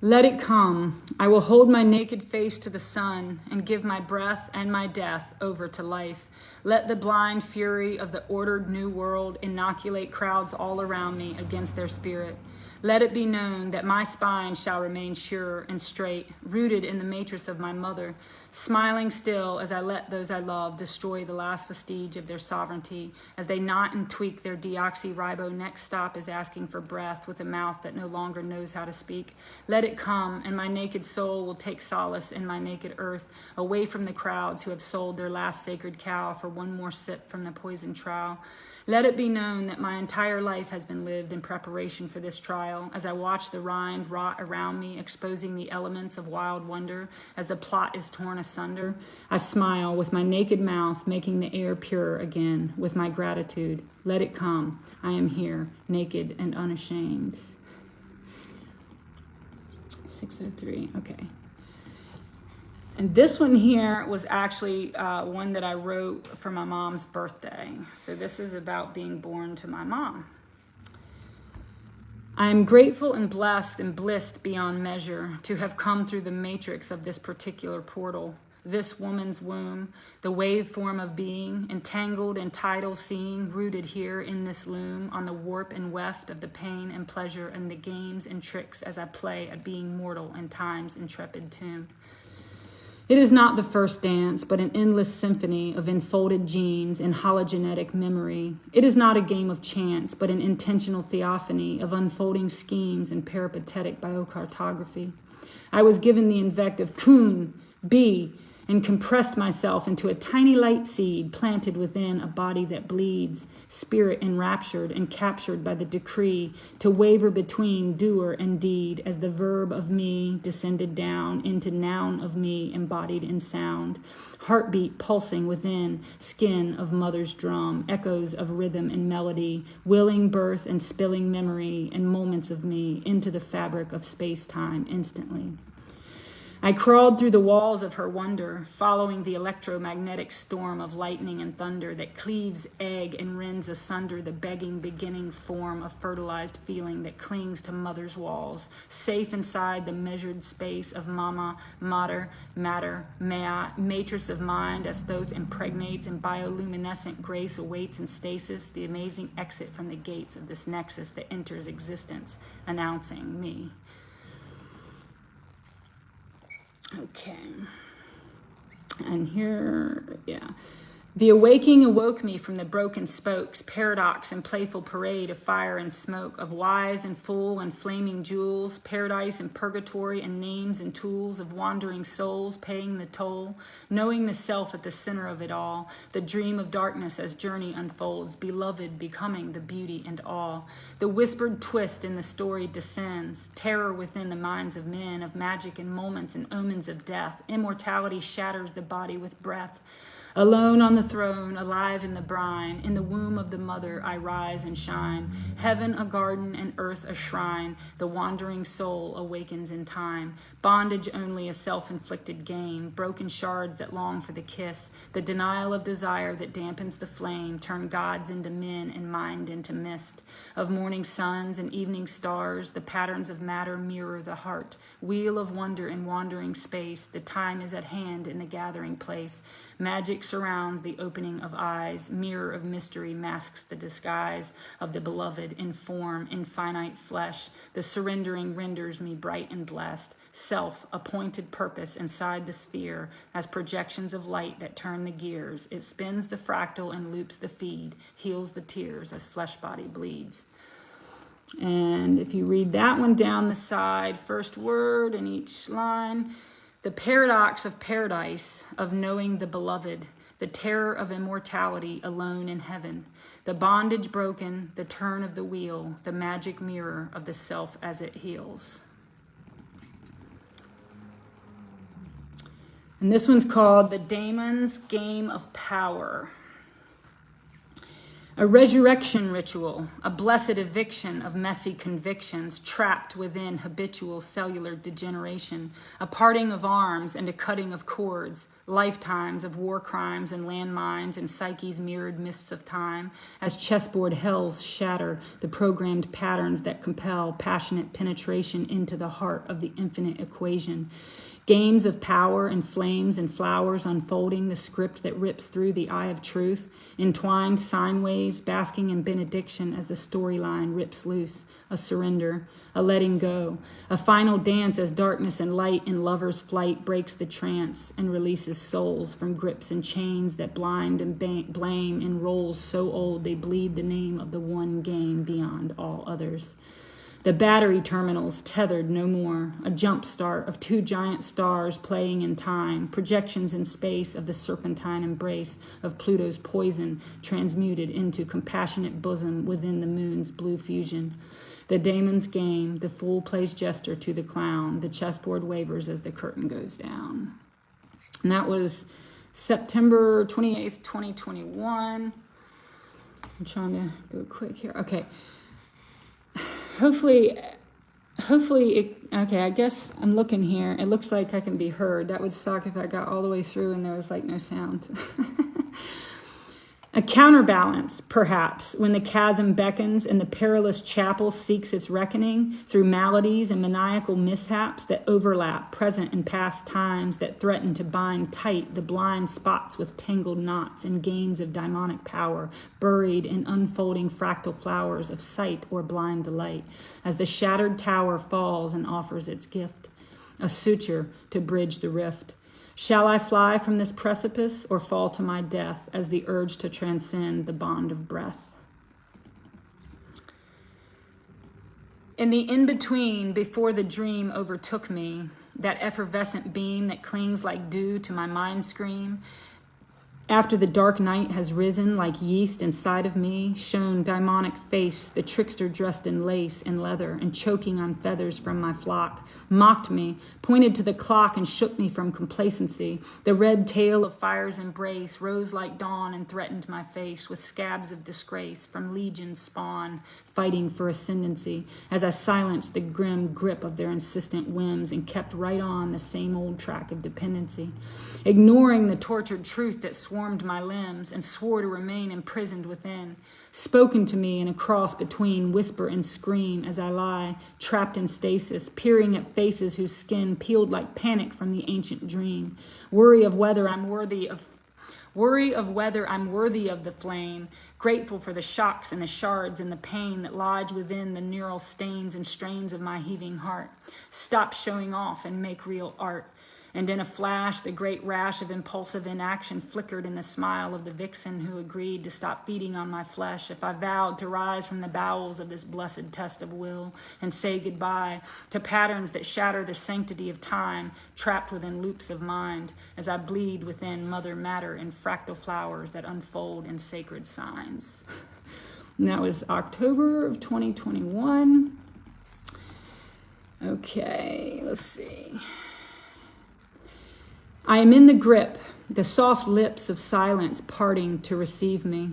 Let it come. I will hold my naked face to the sun and give my breath and my death over to life. Let the blind fury of the ordered new world inoculate crowds all around me against their spirit. Let it be known that my spine shall remain sure and straight, rooted in the matrix of my mother, smiling still as I let those I love destroy the last vestige of their sovereignty, as they knot and tweak their deoxyribo next stop is asking for breath with a mouth that no longer knows how to speak. Let it come, and my naked soul will take solace in my naked earth, away from the crowds who have sold their last sacred cow for one more sip from the poison trowel. Let it be known that my entire life has been lived in preparation for this trial, as I watch the rind rot around me, exposing the elements of wild wonder, as the plot is torn asunder. I smile with my naked mouth, making the air pure again with my gratitude. Let it come. I am here, naked and unashamed. 603, okay. And this one here was actually one that I wrote for my mom's birthday. So this is about being born to my mom. I am grateful and blessed and blissed beyond measure to have come through the matrix of this particular portal, this woman's womb, the waveform of being, entangled in tidal seeing, rooted here in this loom, on the warp and weft of the pain and pleasure and the games and tricks as I play at being mortal in time's intrepid tomb. It is not the first dance, but an endless symphony of enfolded genes in hologenetic memory. It is not a game of chance, but an intentional theophany of unfolding schemes and peripatetic biocartography. I was given the invective kun, be, and compressed myself into a tiny light seed planted within a body that bleeds, spirit enraptured and captured by the decree to waver between doer and deed as the verb of me descended down into noun of me embodied in sound, heartbeat pulsing within, skin of mother's drum, echoes of rhythm and melody, willing birth and spilling memory and moments of me into the fabric of space-time instantly. I crawled through the walls of her wonder, following the electromagnetic storm of lightning and thunder that cleaves egg and rends asunder the begging beginning form of fertilized feeling that clings to mother's walls, safe inside the measured space of mama, mater, matrix of mind as thoth impregnates in bioluminescent grace awaits in stasis the amazing exit from the gates of this nexus that enters existence, announcing me. Okay, and here, yeah. The awaking awoke me from the broken spokes, paradox and playful parade of fire and smoke, of wise and full and flaming jewels, paradise and purgatory and names and tools of wandering souls paying the toll, knowing the self at the center of it all, the dream of darkness as journey unfolds, beloved becoming the beauty and awe. The whispered twist in the story descends, terror within the minds of men, of magic and moments and omens of death. Immortality shatters the body with breath. Alone on the throne, alive in the brine, in the womb of the mother I rise and shine. Heaven a garden and earth a shrine, the wandering soul awakens in time. Bondage only a self-inflicted game, broken shards that long for the kiss, the denial of desire that dampens the flame, turn gods into men and mind into mist. Of morning suns and evening stars, the patterns of matter mirror the heart. Wheel of wonder in wandering space, the time is at hand in the gathering place. Magic surrounds the opening of eyes, mirror of mystery masks the disguise of the beloved in form, in finite flesh. The surrendering renders me bright and blessed, self-appointed purpose inside the sphere, as projections of light that turn the gears. It spins the fractal and loops the feed, heals the tears as flesh body bleeds. And if you read that one down the side, first word in each line, the paradox of paradise, of knowing the beloved, the terror of immortality alone in heaven, the bondage broken, the turn of the wheel, the magic mirror of the self as it heals. And this one's called The Daemon's Game of Power. A resurrection ritual, a blessed eviction of messy convictions trapped within habitual cellular degeneration, a parting of arms and a cutting of cords, lifetimes of war crimes and landmines and psyche's mirrored mists of time, as chessboard hells shatter the programmed patterns that compel passionate penetration into the heart of the infinite equation. Games of power and flames and flowers unfolding the script that rips through the eye of truth, entwined sine waves basking in benediction as the storyline rips loose, a surrender, a letting go, a final dance as darkness and light in lover's flight breaks the trance and releases souls from grips and chains that blind and blame in roles so old they bleed the name of the one game beyond all others. The battery terminals tethered no more, a jump start of two giant stars playing in time, projections in space of the serpentine embrace of Pluto's poison transmuted into compassionate bosom within the moon's blue fusion. The daemon's game, the fool plays jester to the clown, the chessboard wavers as the curtain goes down. And that was September 28th, 2021. I'm trying to go quick here. Okay. Hopefully okay, I guess I'm looking here. It looks like I can be heard. That would suck if I got all the way through and there was like no sound. A counterbalance, perhaps, when the chasm beckons and the perilous chapel seeks its reckoning through maladies and maniacal mishaps that overlap present and past times that threaten to bind tight the blind spots with tangled knots and games of daimonic power buried in unfolding fractal flowers of sight or blind delight as the shattered tower falls and offers its gift, a suture to bridge the rift. Shall I fly from this precipice or fall to my death as the urge to transcend the bond of breath? In the in-between, before the dream overtook me, that effervescent beam that clings like dew to my mind scream, After the dark night has risen like yeast inside of me, shone daimonic face, the trickster dressed in lace and leather and choking on feathers from my flock, mocked me, pointed to the clock and shook me from complacency. The red tail of fire's embrace rose like dawn and threatened my face with scabs of disgrace from legion's spawn, fighting for ascendancy, as I silenced the grim grip of their insistent whims and kept right on the same old track of dependency, ignoring the tortured truth that swarmed my limbs and swore to remain imprisoned within, spoken to me in a cross between whisper and scream as I lie, trapped in stasis, peering at faces whose skin peeled like panic from the ancient dream, worry of whether I'm worthy of the flame, grateful for the shocks and the shards and the pain that lodge within the neural stains and strains of my heaving heart. Stop showing off and make real art. And in a flash, the great rash of impulsive inaction flickered in the smile of the vixen who agreed to stop feeding on my flesh if I vowed to rise from the bowels of this blessed test of will and say goodbye to patterns that shatter the sanctity of time, trapped within loops of mind, as I bleed within mother matter in fractal flowers that unfold in sacred signs. And that was October of 2021. Okay, let's see. I am in the grip, the soft lips of silence parting to receive me.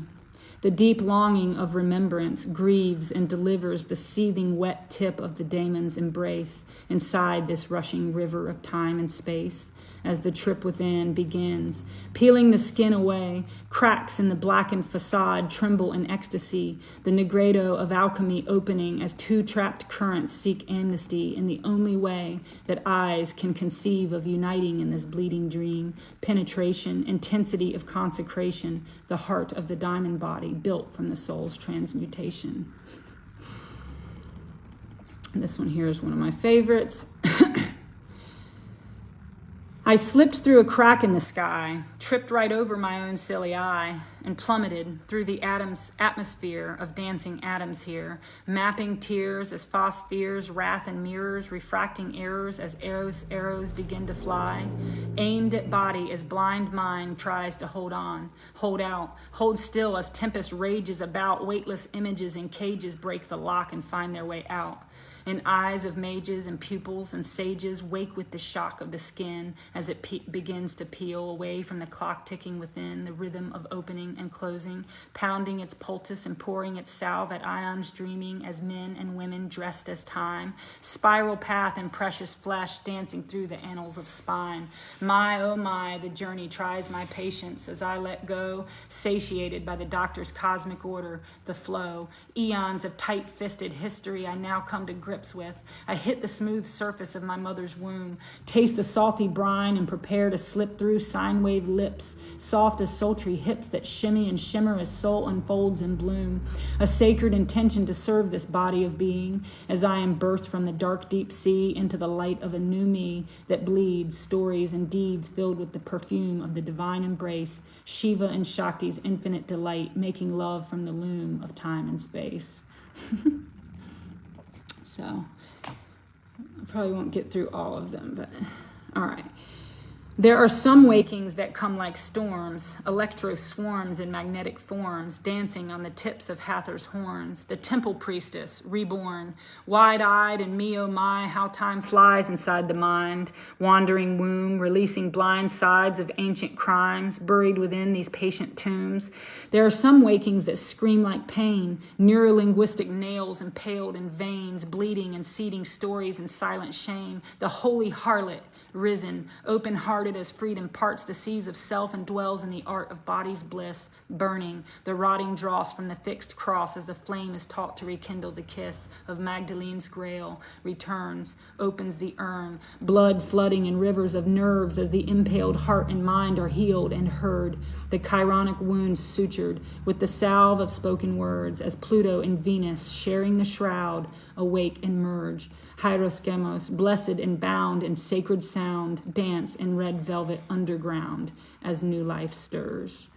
The deep longing of remembrance grieves and delivers the seething wet tip of the daemon's embrace inside this rushing river of time and space as the trip within begins. Peeling the skin away, cracks in the blackened facade tremble in ecstasy, the negredo of alchemy opening as two trapped currents seek amnesty in the only way that eyes can conceive of uniting in this bleeding dream, penetration, intensity of consecration, the heart of the diamond body built from the soul's transmutation. This one here is one of my favorites. I slipped through a crack in the sky, tripped right over my own silly eye, and plummeted through the atmosphere of dancing atoms here, mapping tears as phospheres, wrath and mirrors, refracting errors as arrows begin to fly, aimed at body as blind mind tries to hold on, hold out, hold still as tempest rages about, weightless images in cages break the lock and find their way out. And eyes of mages and pupils and sages wake with the shock of the skin as it begins to peel away from the clock ticking within, the rhythm of opening and closing, pounding its poultice and pouring its salve at ions dreaming as men and women dressed as time, spiral path and precious flesh dancing through the annals of spine. My, oh my, the journey tries my patience as I let go, satiated by the doctor's cosmic order, the flow, eons of tight-fisted history I now come to grip with. I hit the smooth surface of my mother's womb, taste the salty brine and prepare to slip through sine wave lips, soft as sultry hips that shimmy and shimmer as soul unfolds in bloom. A sacred intention to serve this body of being as I am birthed from the dark deep sea into the light of a new me that bleeds stories and deeds filled with the perfume of the divine embrace, Shiva and Shakti's infinite delight, making love from the loom of time and space. So I probably won't get through all of them, but all right. There are some wakings that come like storms, electro swarms in magnetic forms, dancing on the tips of Hathor's horns, the temple priestess, reborn, wide-eyed and me, oh my, how time flies inside the mind, wandering womb, releasing blind sides of ancient crimes, buried within these patient tombs. There are some wakings that scream like pain, neurolinguistic nails impaled in veins, bleeding and seeding stories in silent shame, the holy harlot, risen, open-hearted as freedom parts the seas of self and dwells in the art of body's bliss, burning, the rotting dross from the fixed cross as the flame is taught to rekindle the kiss of Magdalene's grail, returns, opens the urn, blood flooding in rivers of nerves as the impaled heart and mind are healed and heard, the chironic wounds sutured with the salve of spoken words as Pluto and Venus sharing the shroud, awake and merge, Hieroschemos, blessed and bound in sacred sound, dance in red velvet underground as new life stirs.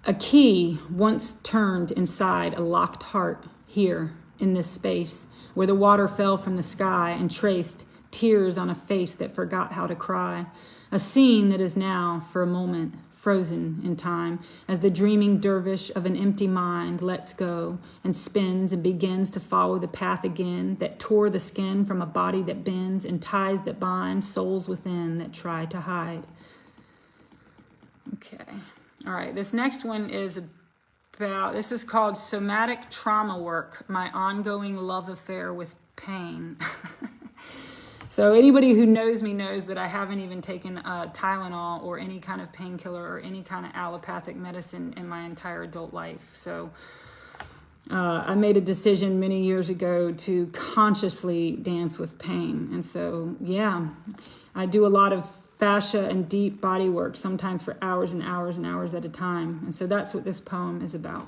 A key once turned inside a locked heart here in this space where the water fell from the sky and traced tears on a face that forgot how to cry, a scene that is now, for a moment, frozen in time, as the dreaming dervish of an empty mind lets go and spins and begins to follow the path again that tore the skin from a body that bends and ties that bind souls within that try to hide. Okay. All right. This next one is this is called Somatic Trauma Work, My Ongoing Love Affair with Pain. So anybody who knows me knows that I haven't even taken Tylenol or any kind of painkiller or any kind of allopathic medicine in my entire adult life. So I made a decision many years ago to consciously dance with pain. And so, yeah, I do a lot of fascia and deep body work, sometimes for hours and hours and hours at a time. And so that's what this poem is about.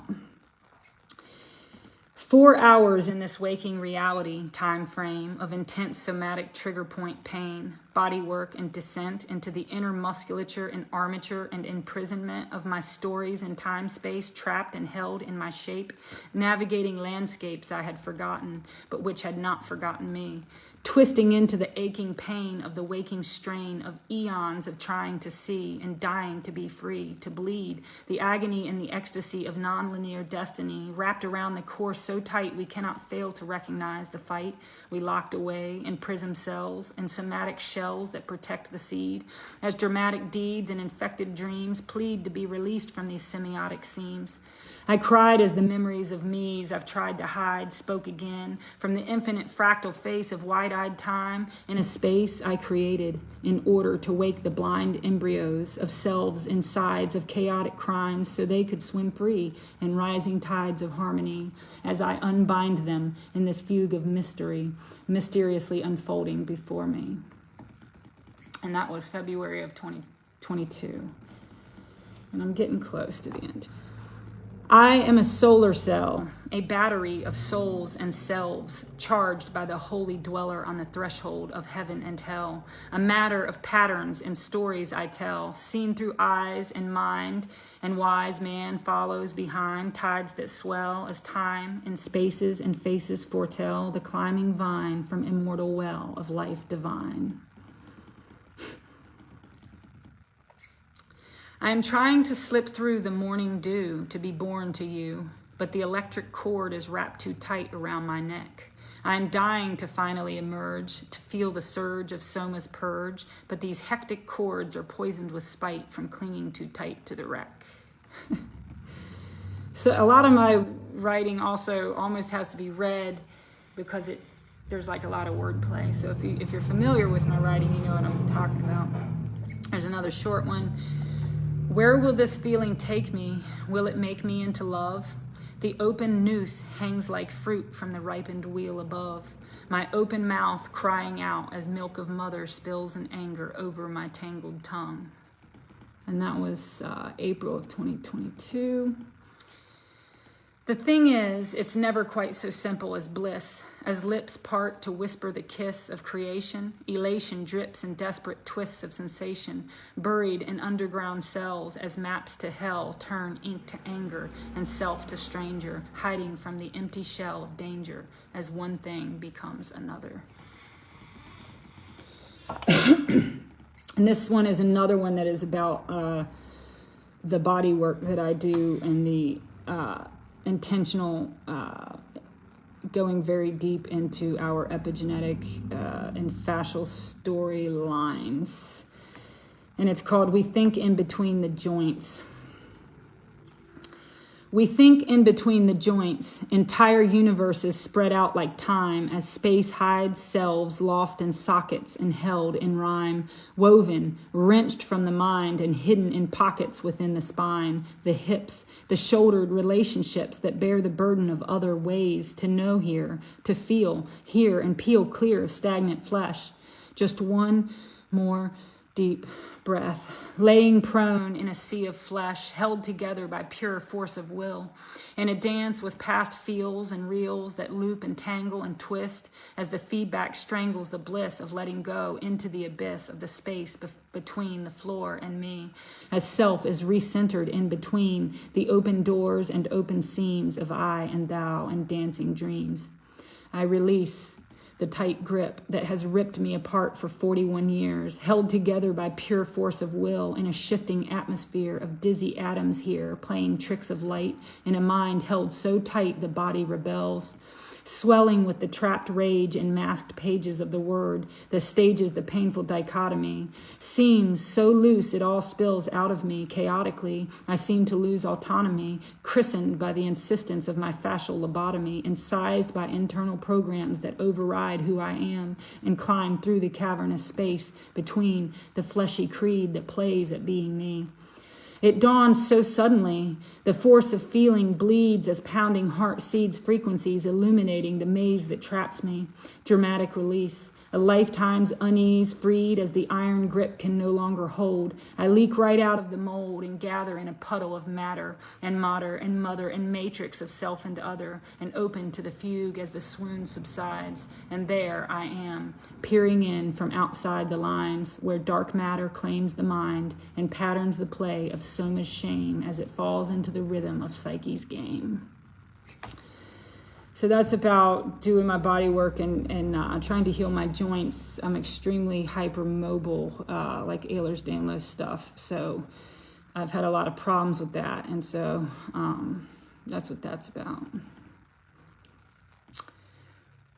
4 hours in this waking reality time frame of intense somatic trigger point pain, body work, and descent into the inner musculature and armature and imprisonment of my stories in time space, trapped and held in my shape, navigating landscapes I had forgotten, but which had not forgotten me, twisting into the aching pain of the waking strain of eons of trying to see and dying to be free, to bleed, the agony and the ecstasy of nonlinear destiny, wrapped around the core so tight we cannot fail to recognize the fight we locked away in prism cells and somatic shells that protect the seed, as dramatic deeds and infected dreams plead to be released from these semiotic seams. I cried as the memories of me's I've tried to hide spoke again from the infinite fractal face of wide-eyed time in a space I created in order to wake the blind embryos of selves insides of chaotic crimes so they could swim free in rising tides of harmony as I unbind them in this fugue of mystery, mysteriously unfolding before me. And that was February of 2022. And I'm getting close to the end. I am a solar cell, a battery of souls and selves, charged by the holy dweller on the threshold of heaven and hell, a matter of patterns and stories I tell, seen through eyes and mind, and wise man follows behind tides that swell as time and spaces and faces foretell the climbing vine from immortal well of life divine. I am trying to slip through the morning dew to be born to you, but the electric cord is wrapped too tight around my neck. I am dying to finally emerge, to feel the surge of Soma's purge, but these hectic cords are poisoned with spite from clinging too tight to the wreck. So a lot of my writing also almost has to be read because there's like a lot of wordplay. So if you're familiar with my writing, you know what I'm talking about. There's another short one. Where will this feeling take me? Will it make me into love? The open noose hangs like fruit from the ripened wheel above. My open mouth crying out as milk of mother spills in anger over my tangled tongue. And that was April of 2022. The thing is, it's never quite so simple as bliss. As lips part to whisper the kiss of creation, elation drips in desperate twists of sensation, buried in underground cells as maps to hell turn ink to anger and self to stranger, hiding from the empty shell of danger as one thing becomes another. And this one is another one that is about the body work that I do and the intentional going very deep into our epigenetic and fascial storylines. And it's called We Think in Between the Joints. We think in between the joints, entire universes spread out like time as space hides selves lost in sockets and held in rhyme, woven, wrenched from the mind and hidden in pockets within the spine, the hips, the shouldered relationships that bear the burden of other ways to know here, to feel here and peel clear of stagnant flesh. Just one more deep breath, laying prone in a sea of flesh, held together by pure force of will, in a dance with past feels and reels that loop and tangle and twist as the feedback strangles the bliss of letting go into the abyss of the space between the floor and me, as self is recentered in between the open doors and open seams of I and thou and dancing dreams. I release the tight grip that has ripped me apart for 41 years, held together by pure force of will in a shifting atmosphere of dizzy atoms here, playing tricks of light in a mind held so tight the body rebels. Swelling with the trapped rage and masked pages of the word that stages the painful dichotomy. Seems so loose it all spills out of me chaotically. I seem to lose autonomy, christened by the insistence of my fascial lobotomy, incised by internal programs that override who I am and climb through the cavernous space between the fleshy creed that plays at being me. It dawns so suddenly. The force of feeling bleeds as pounding heart seeds frequencies illuminating the maze that traps me. Dramatic release. A lifetime's unease freed as the iron grip can no longer hold. I leak right out of the mold and gather in a puddle of matter and mater and mother and matrix of self and other, and open to the fugue as the swoon subsides. And there I am, peering in from outside the lines where dark matter claims the mind and patterns the play of soma's shame as it falls into the rhythm of psyche's game. So that's about doing my body work and trying to heal my joints. I'm extremely hypermobile, like Ehlers-Danlos stuff. So I've had a lot of problems with that. And so that's what that's about.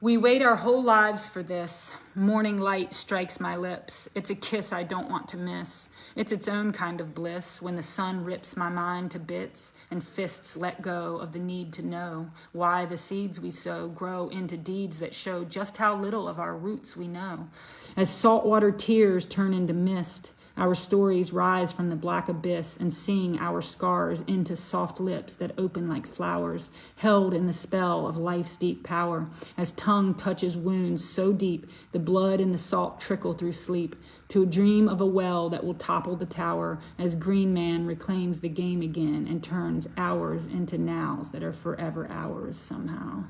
We wait our whole lives for this. Morning light strikes my lips. It's a kiss I don't want to miss. It's its own kind of bliss when the sun rips my mind to bits and fists let go of the need to know why the seeds we sow grow into deeds that show just how little of our roots we know. As saltwater tears turn into mist, our stories rise from the black abyss and sing our scars into soft lips that open like flowers, held in the spell of life's deep power. As tongue touches wounds so deep, the blood and the salt trickle through sleep, to a dream of a well that will topple the tower as Green Man reclaims the game again and turns hours into nows that are forever ours somehow.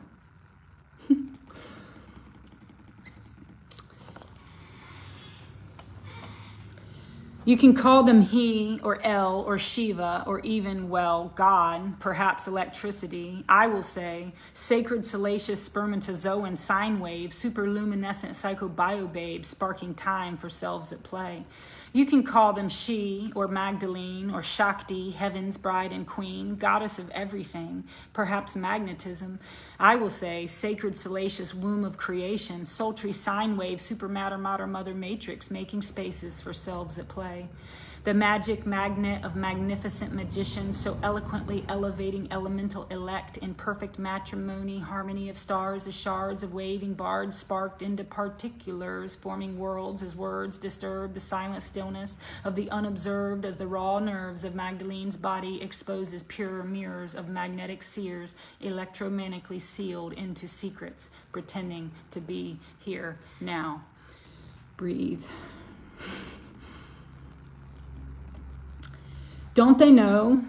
You can call them he or El or Shiva or even, well, God, perhaps electricity. I will say sacred salacious spermatozoan sine wave, superluminescent psychobiobabe sparking time for selves at play. You can call them she or Magdalene or Shakti, heaven's bride and queen, goddess of everything, perhaps magnetism. I will say sacred salacious womb of creation, sultry sine wave, supermatter matter mother matrix, making spaces for selves at play. The magic magnet of magnificent magicians, so eloquently elevating elemental elect in perfect matrimony, harmony of stars as shards of waving bards sparked into particulars, forming worlds as words disturb the silent stillness of the unobserved as the raw nerves of Magdalene's body exposes pure mirrors of magnetic seers, electromagnetically sealed into secrets, pretending to be here now. Breathe. Don't they know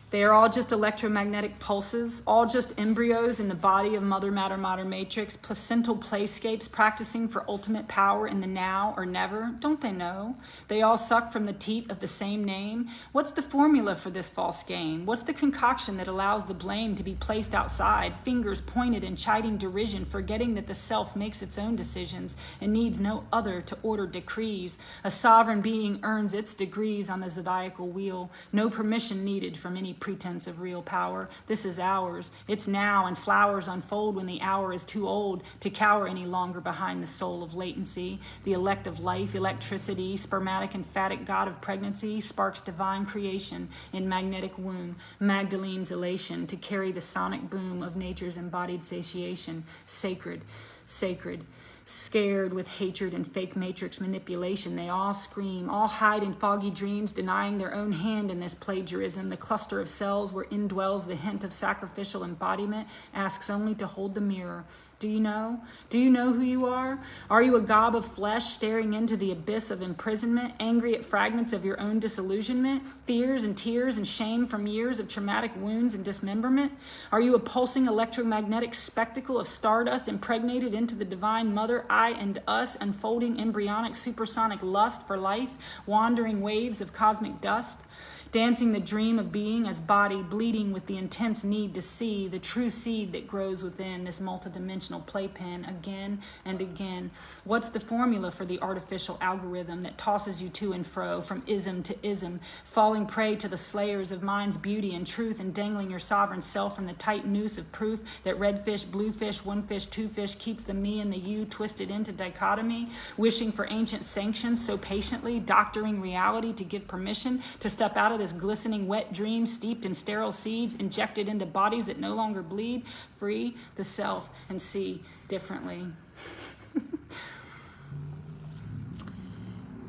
they are all just electromagnetic pulses, all just embryos in the body of Mother Matter Mater Matrix, placental playscapes practicing for ultimate power in the now or never? Don't they know? They all suck from the teat of the same name. What's the formula for this false game? What's the concoction that allows the blame to be placed outside, fingers pointed in chiding derision, forgetting that the self makes its own decisions and needs no other to order decrees? A sovereign being earns its degrees on the zodiacal wheel, no permission needed from any pretense of real power. This is ours. It's now, and flowers unfold when the hour is too old to cower any longer behind the soul of latency. The elect of life, electricity, spermatic emphatic god of pregnancy, sparks divine creation in magnetic womb, Magdalene's elation to carry the sonic boom of nature's embodied satiation. Sacred, sacred. Scared with hatred and fake matrix manipulation, they all scream, all hide in foggy dreams, denying their own hand in this plagiarism. The cluster of cells where indwells the hint of sacrificial embodiment asks only to hold the mirror. Do you know? Do you know who you are? Are you a gob of flesh staring into the abyss of imprisonment, angry at fragments of your own disillusionment, fears and tears and shame from years of traumatic wounds and dismemberment? Are you a pulsing electromagnetic spectacle of stardust impregnated into the divine mother, I and us, unfolding embryonic supersonic lust for life, wandering waves of cosmic dust? dancing the dream of being as body bleeding with the intense need to see the true seed that grows within this multidimensional playpen again and again. What's the formula for the artificial algorithm that tosses you to and fro from ism to ism, falling prey to the slayers of mind's beauty and truth and dangling your sovereign self from the tight noose of proof that red fish, blue fish, one fish, two fish keeps the me and the you twisted into dichotomy, wishing for ancient sanctions so patiently, doctoring reality to give permission to step out of this glistening wet dream steeped in sterile seeds, injected into bodies that no longer bleed, free the self and see differently.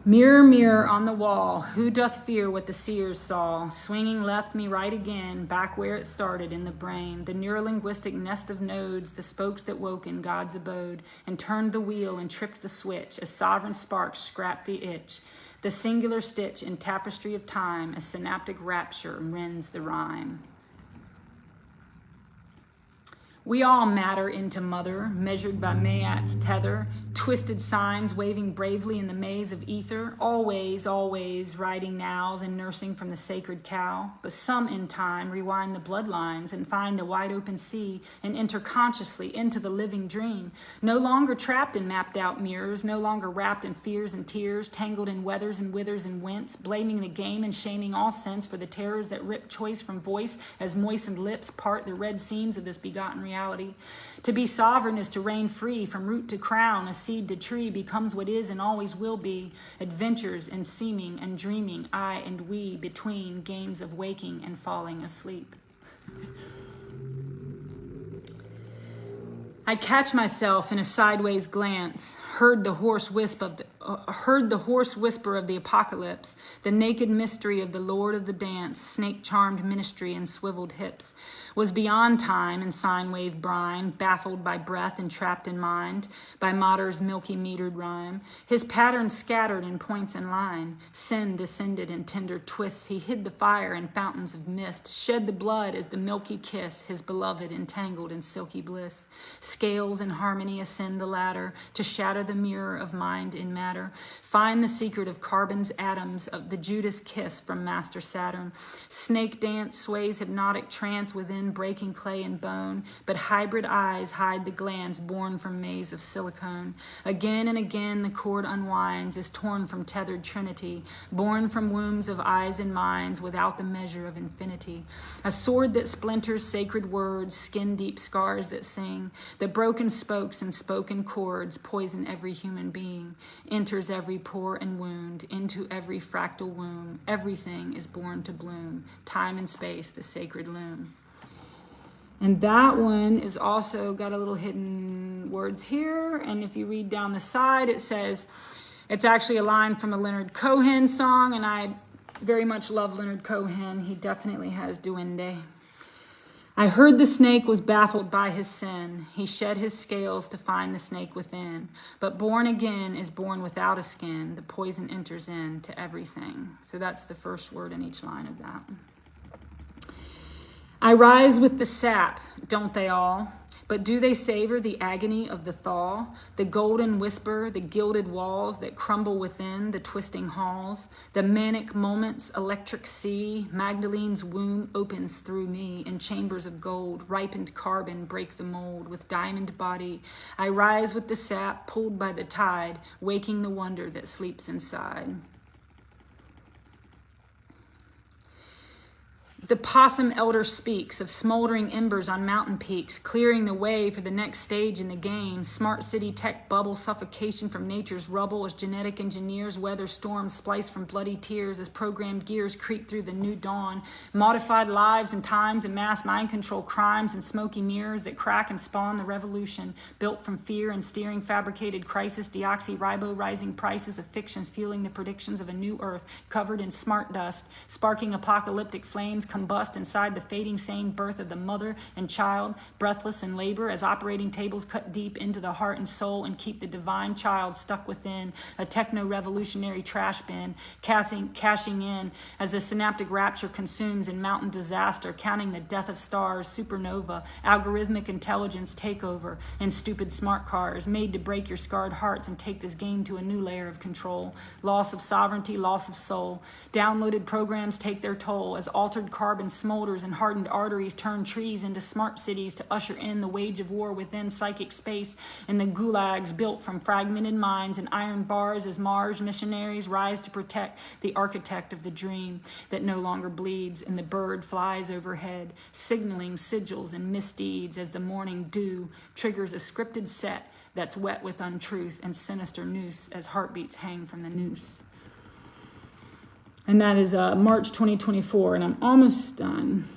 Mirror, mirror on the wall, who doth fear what the seers saw? Swinging left me right again, back where it started in the brain. The neurolinguistic nest of nodes, the spokes that woke in God's abode, and turned the wheel and tripped the switch, as sovereign sparks scrapped the itch. The singular stitch in tapestry of time, as synaptic rapture rends the rhyme. We all matter into mother, measured by Mayat's tether, twisted signs waving bravely in the maze of ether, always, always riding nows and nursing from the sacred cow. But some in time rewind the bloodlines and find the wide open sea and enter consciously into the living dream, no longer trapped in mapped out mirrors, no longer wrapped in fears and tears, tangled in weathers and withers and wints, blaming the game and shaming all sense for the terrors that rip choice from voice as moistened lips part the red seams of this begotten reality. To be sovereign is to reign free from root to crown, a seed to tree becomes what is and always will be, adventures in seeming and dreaming, I and we, between games of waking and falling asleep. I catch myself in a sideways glance, heard the hoarse whisper of the apocalypse, the naked mystery of the Lord of the dance, snake-charmed ministry and swiveled hips, was beyond time and sine wave brine, baffled by breath and trapped in mind, by Matter's milky metered rhyme. His pattern scattered in points and line, sin descended in tender twists, he hid the fire in fountains of mist, shed the blood as the milky kiss, his beloved entangled in silky bliss. Scales in harmony ascend the ladder to shatter the mirror of mind in matter. Find the secret of carbon's atoms of the Judas kiss from Master Saturn. Snake dance sways hypnotic trance within breaking clay and bone, but hybrid eyes hide the glands born from maze of silicone. Again and again the cord unwinds, is torn from tethered trinity, born from wombs of eyes and minds without the measure of infinity. A sword that splinters sacred words, skin-deep scars that sing. The broken spokes and spoken chords poison every human being, enters every pore and wound, into every fractal womb. Everything is born to bloom, time and space, the sacred loom. And that one is also got a little hidden words here. And if you read down the side, it says, it's actually a line from a Leonard Cohen song, and I very much love Leonard Cohen. He definitely has Duende. I heard the snake was baffled by his sin. He shed his scales to find the snake within. But born again is born without a skin. The poison enters in to everything. So that's the first word in each line of that. I rise with the sap, don't they all? But do they savor the agony of the thaw, the golden whisper, the gilded walls that crumble within the twisting halls, the manic moments, electric sea, Magdalene's womb opens through me in chambers of gold, ripened carbon break the mold with diamond body. I rise with the sap, pulled by the tide, waking the wonder that sleeps inside. The possum elder speaks of smoldering embers on mountain peaks, clearing the way for the next stage in the game. Smart city tech bubble suffocation from nature's rubble as genetic engineers weather storms splice from bloody tears as programmed gears creep through the new dawn. Modified lives and times and mass mind control crimes and smoky mirrors that crack and spawn the revolution built from fear and steering fabricated crisis, deoxyribo rising prices of fictions fueling the predictions of a new earth covered in smart dust, sparking apocalyptic flames combust inside the fading sane birth of the mother and child, breathless in labor, as operating tables cut deep into the heart and soul and keep the divine child stuck within a techno-revolutionary trash bin, cashing in as the synaptic rapture consumes in mountain disaster, counting the death of stars, supernova, algorithmic intelligence takeover, and stupid smart cars made to break your scarred hearts and take this game to a new layer of control. Loss of sovereignty, loss of soul. Downloaded programs take their toll as altered carbon smolders and hardened arteries turn trees into smart cities to usher in the wage of war within psychic space, and the gulags built from fragmented minds and iron bars as Mars missionaries rise to protect the architect of the dream that no longer bleeds, and the bird flies overhead, signaling sigils and misdeeds as the morning dew triggers a scripted set that's wet with untruth and sinister noose as heartbeats hang from the noose. And that is March 2024, and I'm almost done.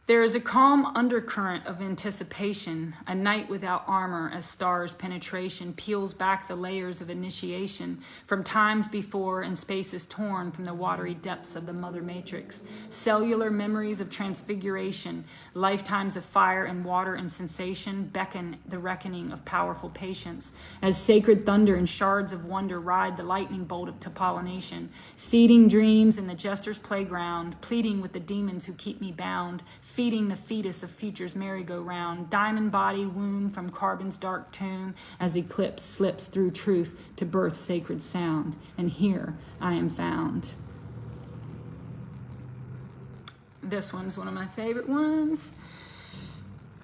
There is a calm undercurrent of anticipation, a night without armor as stars' penetration peels back the layers of initiation from times before and spaces torn from the watery depths of the mother matrix. Cellular memories of transfiguration, lifetimes of fire and water and sensation beckon the reckoning of powerful patience as sacred thunder and shards of wonder ride the lightning bolt of pollination, seeding dreams in the jester's playground, pleading with the demons who keep me bound, feeding the fetus of future's merry-go-round, diamond body womb from carbon's dark tomb as eclipse slips through truth to birth sacred sound. And here I am found. This one's one of my favorite ones.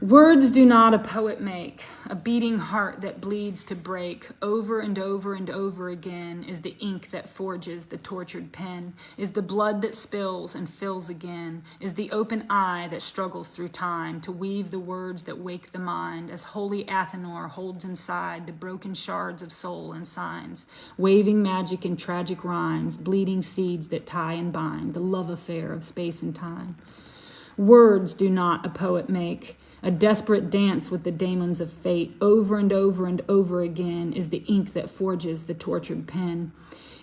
Words do not a poet make, a beating heart that bleeds to break. Over and over and over again is the ink that forges the tortured pen, is the blood that spills and fills again, is the open eye that struggles through time to weave the words that wake the mind as holy Athenor holds inside the broken shards of soul and signs, waving magic in tragic rhymes, bleeding seeds that tie and bind, the love affair of space and time. Words do not a poet make, a desperate dance with the daemons of fate. Over and over and over again is the ink that forges the tortured pen,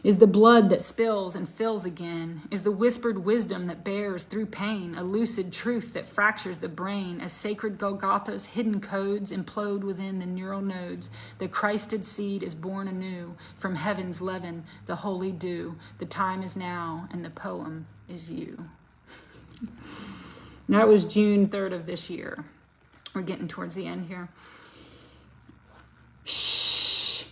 is the blood that spills and fills again, is the whispered wisdom that bears through pain, a lucid truth that fractures the brain as sacred Golgotha's hidden codes implode within the neural nodes. The Christed seed is born anew from heaven's leaven, the holy dew. The time is now and the poem is you. That was June 3rd of this year. We're getting towards the end here. Shh.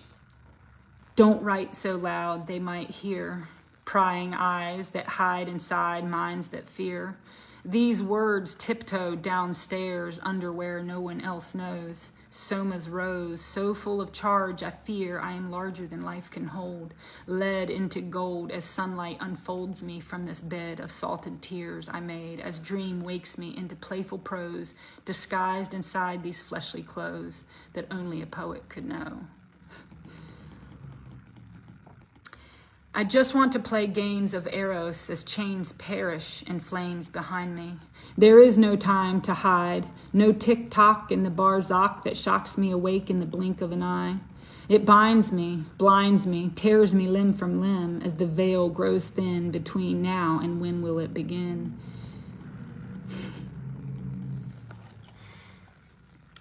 Don't write so loud they might hear. Prying eyes that hide inside minds that fear. These words tiptoe downstairs under where no one else knows. Soma's rose, so full of charge I fear I am larger than life can hold. Led into gold as sunlight unfolds me from this bed of salted tears I made, as dream wakes me into playful prose, disguised inside these fleshly clothes that only a poet could know. I just want to play games of Eros as chains perish in flames behind me. There is no time to hide, no tick-tock in the barzak that shocks me awake in the blink of an eye. It binds me, blinds me, tears me limb from limb as the veil grows thin between now and when will it begin.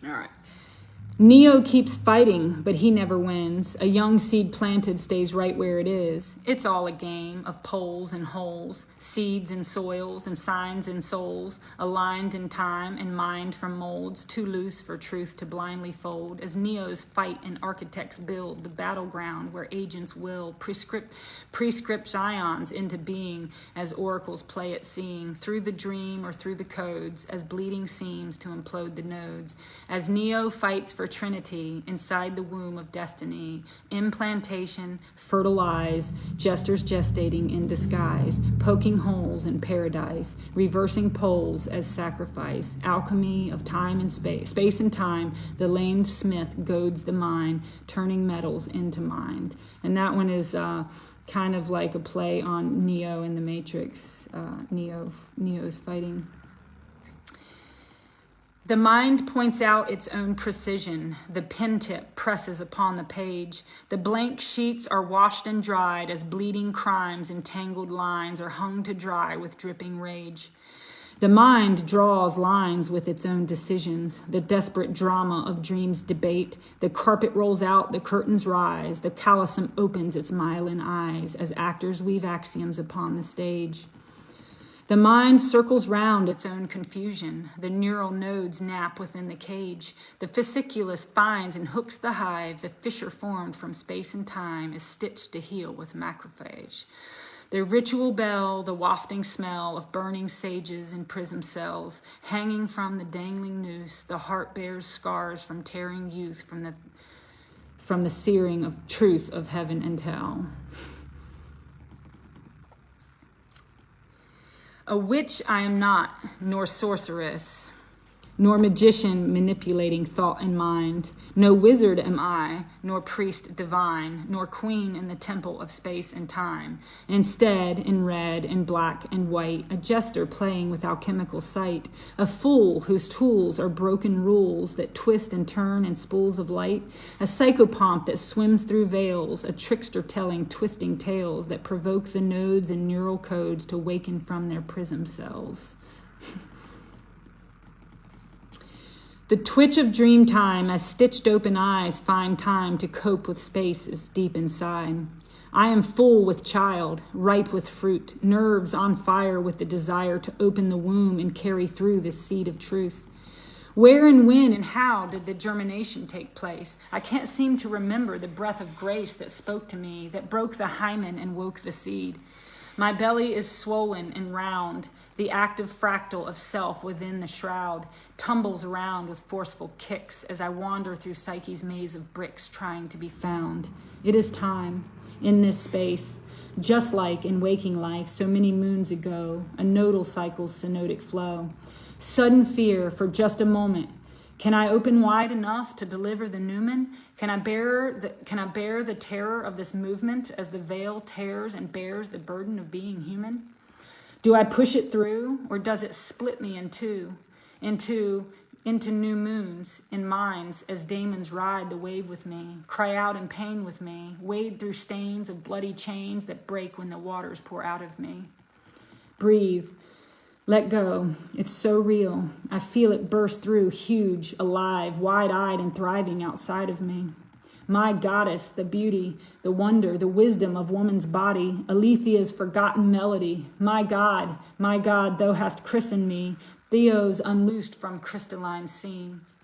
All right. Neo keeps fighting, but he never wins. A young seed planted stays right where it is. It's all a game of poles and holes, seeds and soils and signs and souls, aligned in time and mind from molds, too loose for truth to blindly fold. As Neos fight and architects build the battleground where agents will prescript ions into being as oracles play at seeing, through the dream or through the codes, as bleeding seems to implode the nodes. As Neo fights for Trinity inside the womb of destiny, implantation, fertilize, jesters gestating in disguise, poking holes in paradise, reversing poles as sacrifice, alchemy of time and space and time, the lamed smith goads the mind, turning metals into mind. And that one is kind of like a play on Neo in the Matrix, Neo's fighting. The mind points out its own precision. The pen tip presses upon the page. The blank sheets are washed and dried as bleeding crimes and tangled lines are hung to dry with dripping rage. The mind draws lines with its own decisions, the desperate drama of dreams debate. The carpet rolls out, the curtains rise, the callosum opens its myelin eyes as actors weave axioms upon the stage. The mind circles round its own confusion. The neural nodes nap within the cage. The fasciculus finds and hooks the hive. The fissure formed from space and time is stitched to heal with macrophage. The ritual bell, the wafting smell of burning sages in prism cells, hanging from the dangling noose, the heart bears scars from tearing youth, from the searing of truth of heaven and hell. A witch I am not, nor sorceress, nor magician manipulating thought and mind. No wizard am I, nor priest divine, nor queen in the temple of space and time. Instead, in red and black and white, a jester playing with alchemical sight, a fool whose tools are broken rules that twist and turn in spools of light, a psychopomp that swims through veils, a trickster telling twisting tales that provoke the nodes and neural codes to waken from their prism cells. The twitch of dream time as stitched open eyes find time to cope with spaces deep inside. I am full with child, ripe with fruit, nerves on fire with the desire to open the womb and carry through this seed of truth. Where and when and how did the germination take place? I can't seem to remember the breath of grace that spoke to me, that broke the hymen and woke the seed. My belly is swollen and round. The active fractal of self within the shroud tumbles around with forceful kicks as I wander through psyche's maze of bricks trying to be found. It is time, in this space, just like in waking life so many moons ago, a nodal cycle's synodic flow. Sudden fear for just a moment. Can I open wide enough to deliver the Newman? Can I bear the terror of this movement as the veil tears and bears the burden of being human? Do I push it through, or does it split me in two, into new moons in minds as daemons ride the wave with me, cry out in pain with me, wade through stains of bloody chains that break when the waters pour out of me? Breathe. Let go. It's so real. I feel it burst through, huge, alive, wide-eyed and thriving outside of me. My goddess, the beauty, the wonder, the wisdom of woman's body, Alethea's forgotten melody. My God, thou hast christened me, Theos unloosed from crystalline seams.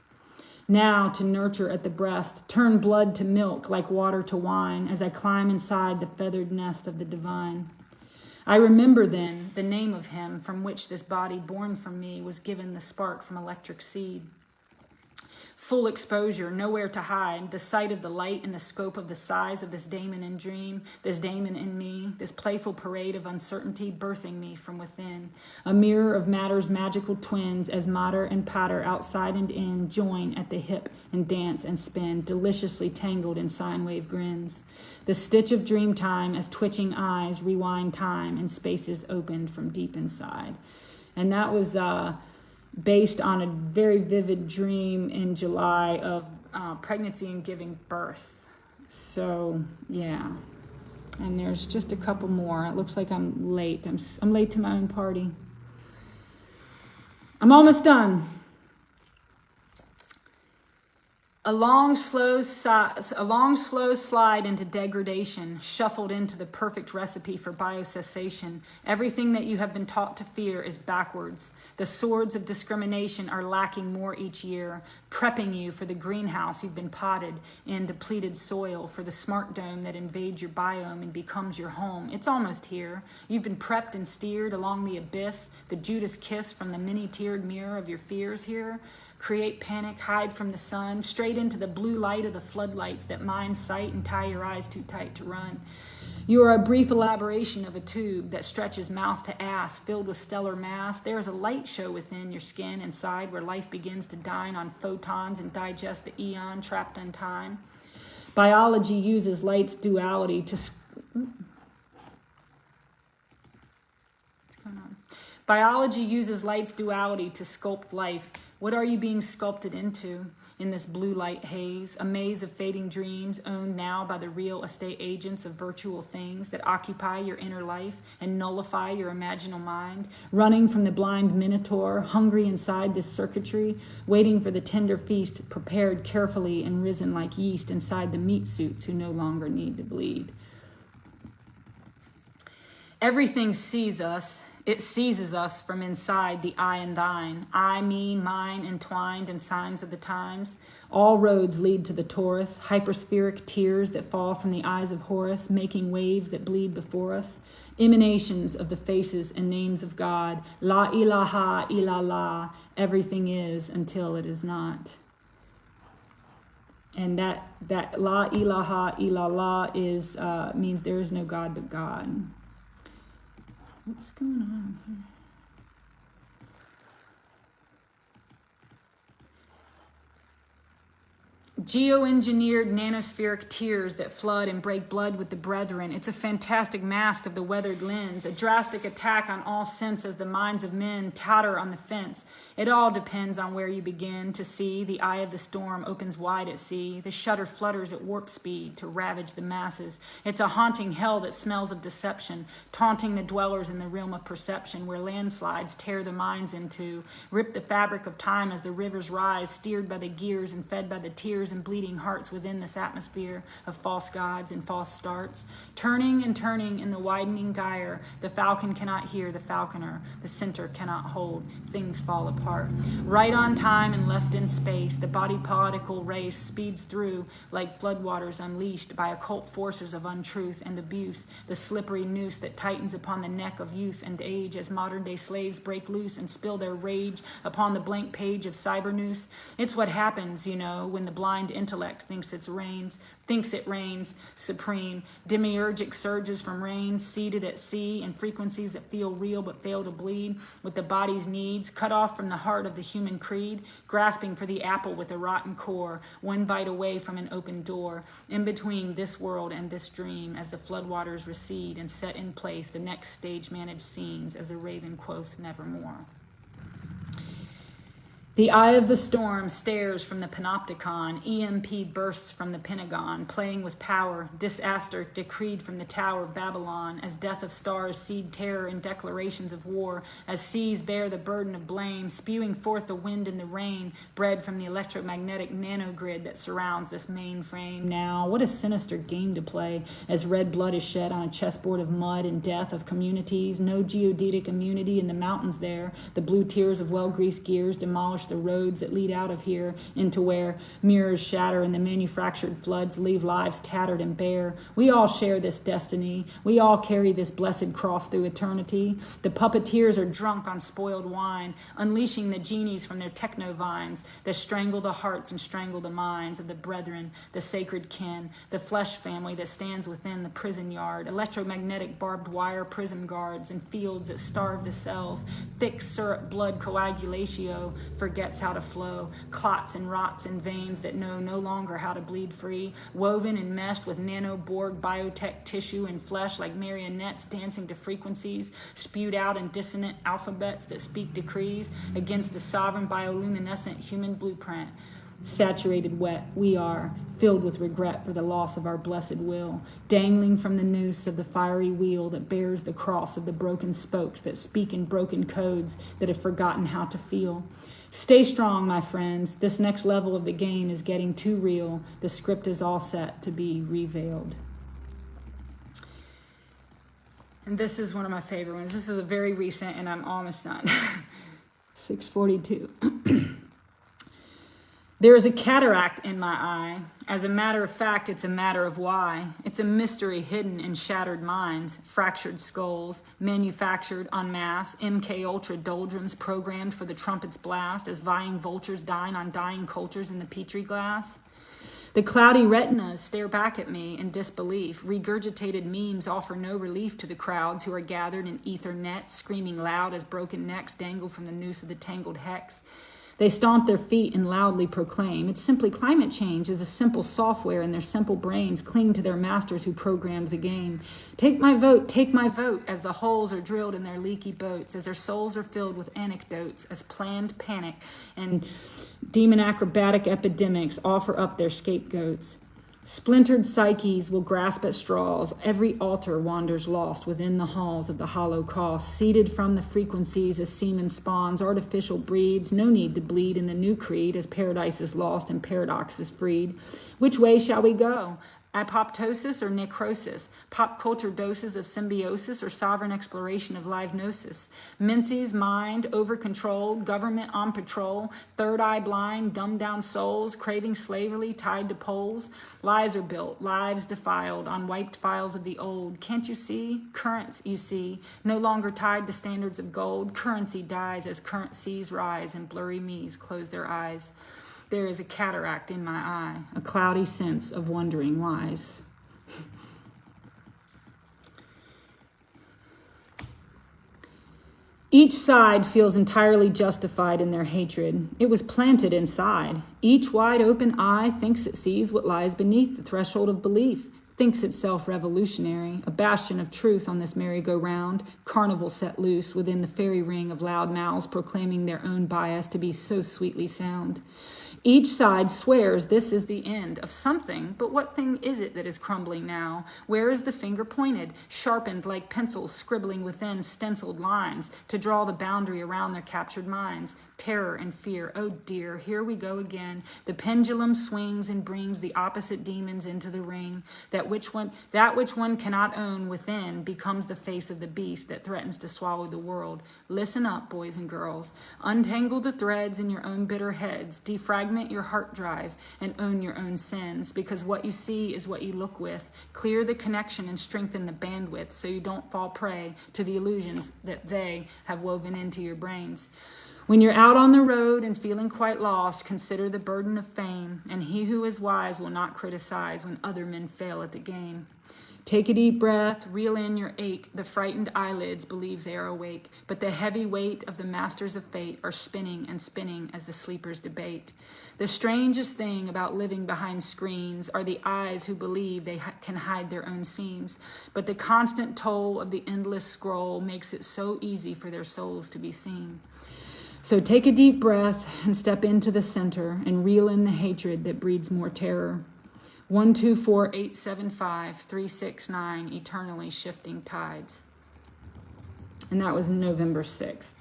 Now to nurture at the breast, turn blood to milk like water to wine as I climb inside the feathered nest of the divine. I remember then the name of him from which this body born from me was given the spark from electric seed. Full exposure, nowhere to hide, the sight of the light and the scope of the size of this daemon in dream, this daemon in me, this playful parade of uncertainty birthing me from within. A mirror of matter's magical twins as matter and patter outside and in join at the hip and dance and spin, deliciously tangled in sine wave grins. The stitch of dream time as twitching eyes rewind time and spaces opened from deep inside. And that was based on a very vivid dream in July of pregnancy and giving birth. So, yeah. And there's just a couple more. It looks like I'm late. I'm late to my own party. I'm almost done. A long, slow slide into degradation, shuffled into the perfect recipe for biocessation. Everything that you have been taught to fear is backwards. The swords of discrimination are lacking more each year, prepping you for the greenhouse you've been potted in depleted soil, for the smart dome that invades your biome and becomes your home. It's almost here. You've been prepped and steered along the abyss, the Judas kiss from the many-tiered mirror of your fears here. Create panic, hide from the sun, straight into the blue light of the floodlights that mine sight and tie your eyes too tight to run. You are a brief elaboration of a tube that stretches mouth to ass, filled with stellar mass. There is a light show within your skin inside where life begins to dine on photons and digest the eon trapped in time. Biology uses light's duality to... What's going on? Biology uses light's duality to sculpt life. What are you being sculpted into in this blue light haze? A maze of fading dreams owned now by the real estate agents of virtual things that occupy your inner life and nullify your imaginal mind. Running from the blind minotaur, hungry inside this circuitry, waiting for the tender feast prepared carefully and risen like yeast inside the meat suits who no longer need to bleed. Everything sees us. It seizes us from inside the I and thine. I, me, mine, entwined in signs of the times. All roads lead to the Taurus, hyperspheric tears that fall from the eyes of Horus, making waves that bleed before us. Emanations of the faces and names of God. La ilaha illallah. Everything is until it is not. And that la ilaha illallah is means there is no God but God. What's going on here? Geoengineered nanospheric tears that flood and break blood with the brethren. It's a fantastic mask of the weathered lens, a drastic attack on all sense as the minds of men totter on the fence. It all depends on where you begin to see. The eye of the storm opens wide at sea. The shutter flutters at warp speed to ravage the masses. It's a haunting hell that smells of deception, taunting the dwellers in the realm of perception, where landslides tear the minds into, rip the fabric of time as the rivers rise, steered by the gears and fed by the tears and bleeding hearts within this atmosphere of false gods and false starts. Turning and turning in the widening gyre, the falcon cannot hear the falconer, the center cannot hold, things fall apart. Right on time and left in space, the body political race speeds through like floodwaters unleashed by occult forces of untruth and abuse, the slippery noose that tightens upon the neck of youth and age as modern day slaves break loose and spill their rage upon the blank page of cyber noose. It's what happens, you know, when the blind intellect thinks it reigns supreme. Demiurgic surges from rain seated at sea in frequencies that feel real but fail to bleed, with the body's needs cut off from the heart of the human creed, grasping for the apple with a rotten core, one bite away from an open door, in between this world and this dream, as the floodwaters recede and set in place the next stage managed scenes as the raven quoth nevermore. The eye of the storm stares from the panopticon, EMP bursts from the Pentagon, playing with power, disaster decreed from the Tower of Babylon, as death of stars seed terror in declarations of war, as seas bear the burden of blame, spewing forth the wind and the rain, bred from the electromagnetic nanogrid that surrounds this mainframe. Now, what a sinister game to play, as red blood is shed on a chessboard of mud and death of communities, no geodetic immunity in the mountains there, the blue tears of well-greased gears demolish the roads that lead out of here into where mirrors shatter and the manufactured floods leave lives tattered and bare. We all share this destiny. We all carry this blessed cross through eternity. The puppeteers are drunk on spoiled wine, unleashing the genies from their techno vines that strangle the hearts and strangle the minds of the brethren, the sacred kin, the flesh family that stands within the prison yard, electromagnetic barbed wire prison guards and fields that starve the cells, thick syrup blood coagulatio forgets how to flow, clots and rots in veins that know no longer how to bleed free, woven and meshed with nanoborg biotech tissue and flesh like marionettes dancing to frequencies, spewed out in dissonant alphabets that speak decrees against the sovereign bioluminescent human blueprint. Saturated wet, we are, filled with regret for the loss of our blessed will, dangling from the noose of the fiery wheel that bears the cross of the broken spokes that speak in broken codes that have forgotten how to feel. Stay strong, my friends. This next level of the game is getting too real. The script is all set to be revealed. And this is one of my favorite ones. This is a very recent, and I'm almost done. 642. There is a cataract in my eye. As a matter of fact, it's a matter of why. It's a mystery hidden in shattered minds, fractured skulls, manufactured en masse, MK Ultra doldrums programmed for the trumpet's blast as vying vultures dine on dying cultures in the petri glass. The cloudy retinas stare back at me in disbelief. Regurgitated memes offer no relief to the crowds who are gathered in ether nets, screaming loud as broken necks dangle from the noose of the tangled hex. They stomp their feet and loudly proclaim. It's simply climate change as a simple software and their simple brains cling to their masters who programmed the game. Take my vote, as the holes are drilled in their leaky boats, as their souls are filled with anecdotes, as planned panic and demon acrobatic epidemics offer up their scapegoats. Splintered psyches will grasp at straws. Every altar wanders lost within the halls of the Holocaust. Seeded from the frequencies as semen spawns, artificial breeds. No need to bleed in the new creed as paradise is lost and paradox is freed. Which way shall we go? Apoptosis or necrosis? Pop culture doses of symbiosis or sovereign exploration of live gnosis? Mincy's mind over-controlled, government on patrol, third eye blind, dumbed down souls, craving slavery tied to poles. Lies are built, lives defiled, on wiped files of the old. Can't you see? Currents, you see, no longer tied to standards of gold. Currency dies as current seas rise and blurry me's close their eyes. There is a cataract in my eye, a cloudy sense of wondering whys. Each side feels entirely justified in their hatred. It was planted inside. Each wide open eye thinks it sees what lies beneath the threshold of belief, thinks itself revolutionary, a bastion of truth on this merry-go-round, carnival set loose within the fairy ring of loud mouths proclaiming their own bias to be so sweetly sound. Each side swears this is the end of something, but what thing is it that is crumbling now? Where is the finger pointed, sharpened like pencils scribbling within stenciled lines to draw the boundary around their captured minds? Terror and fear, oh dear, here we go again. The pendulum swings and brings the opposite demons into the ring. That which one cannot own within becomes the face of the beast that threatens to swallow the world. Listen up, boys and girls. Untangle the threads in your own bitter heads. Defragment your heart drive and own your own sins, because what you see is what you look with. Clear the connection and strengthen the bandwidth so you don't fall prey to the illusions that they have woven into your brains. When you're out on the road and feeling quite lost, consider the burden of fame, and he who is wise will not criticize when other men fail at the game. Take a deep breath, reel in your ache. The frightened eyelids believe they are awake, but the heavy weight of the masters of fate are spinning and spinning as the sleepers debate. The strangest thing about living behind screens are the eyes who believe they can hide their own seams, but the constant toll of the endless scroll makes it so easy for their souls to be seen. So take a deep breath and step into the center and reel in the hatred that breeds more terror. 124875369, eternally shifting tides. And that was November 6th.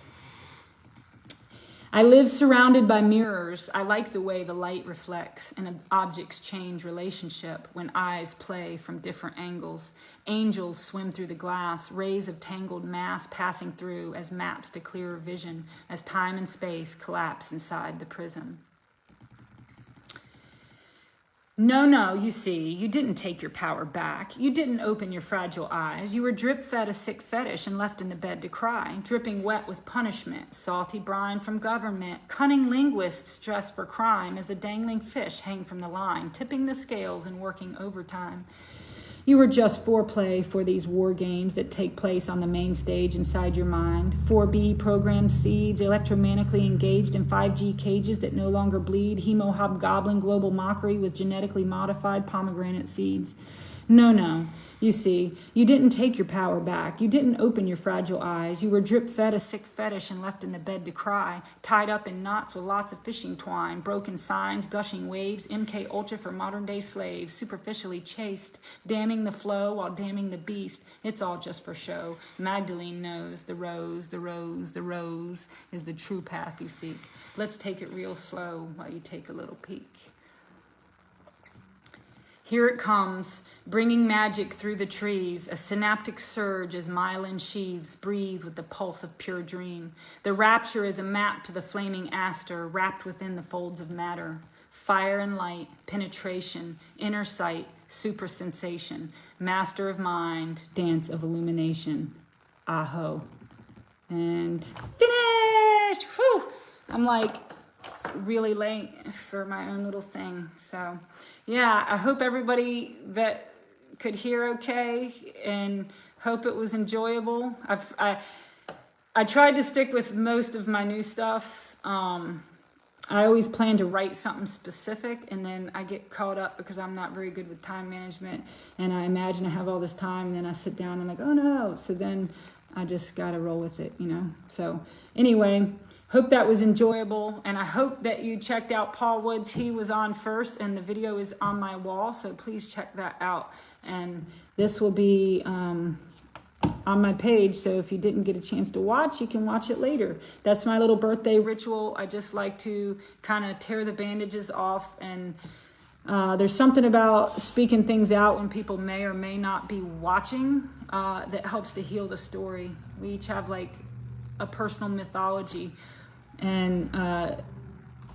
I live surrounded by mirrors. I like the way the light reflects and objects change relationship when eyes play from different angles. Angels swim through the glass, rays of tangled mass passing through as maps to clearer vision as time and space collapse inside the prism. No, you see, you didn't take your power back. You didn't open your fragile eyes. You were drip-fed a sick fetish and left in the bed to cry, dripping wet with punishment, salty brine from government, cunning linguists dressed for crime as the dangling fish hang from the line, tipping the scales and working overtime. You were just foreplay for these war games that take place on the main stage inside your mind. 4B programmed seeds, electromagnetically engaged in 5G cages that no longer bleed, hemo-hobgoblin global mockery with genetically modified pomegranate seeds. No, you see, you didn't take your power back. You didn't open your fragile eyes. You were drip-fed a sick fetish and left in the bed to cry, tied up in knots with lots of fishing twine, broken signs, gushing waves, MK Ultra for modern-day slaves, superficially chased, damning the flow while damning the beast. It's all just for show. Magdalene knows the rose is the true path you seek. Let's take it real slow while you take a little peek. Here it comes, bringing magic through the trees, a synaptic surge as myelin sheaths breathe with the pulse of pure dream. The rapture is a map to the flaming aster, wrapped within the folds of matter. Fire and light, penetration, inner sight, suprasensation, master of mind, dance of illumination. Aho. And finished! Whew! I'm like really late for my own little thing. So yeah, I hope everybody that could hear okay and hope it was enjoyable. I tried to stick with most of my new stuff. I always plan to write something specific, and then I get caught up because I'm not very good with time management, and I imagine I have all this time, and then I sit down and I'm like, oh no. So then I just got to roll with it, you know. So anyway, hope that was enjoyable, and I hope that you checked out Paul Wood's. He was on first, and the video is on my wall, so please check that out. And this will be on my page, so if you didn't get a chance to watch, you can watch it later. That's my little birthday ritual. I just like to kind of tear the bandages off, and there's something about speaking things out when people may or may not be watching that helps to heal the story. We each have like a personal mythology, and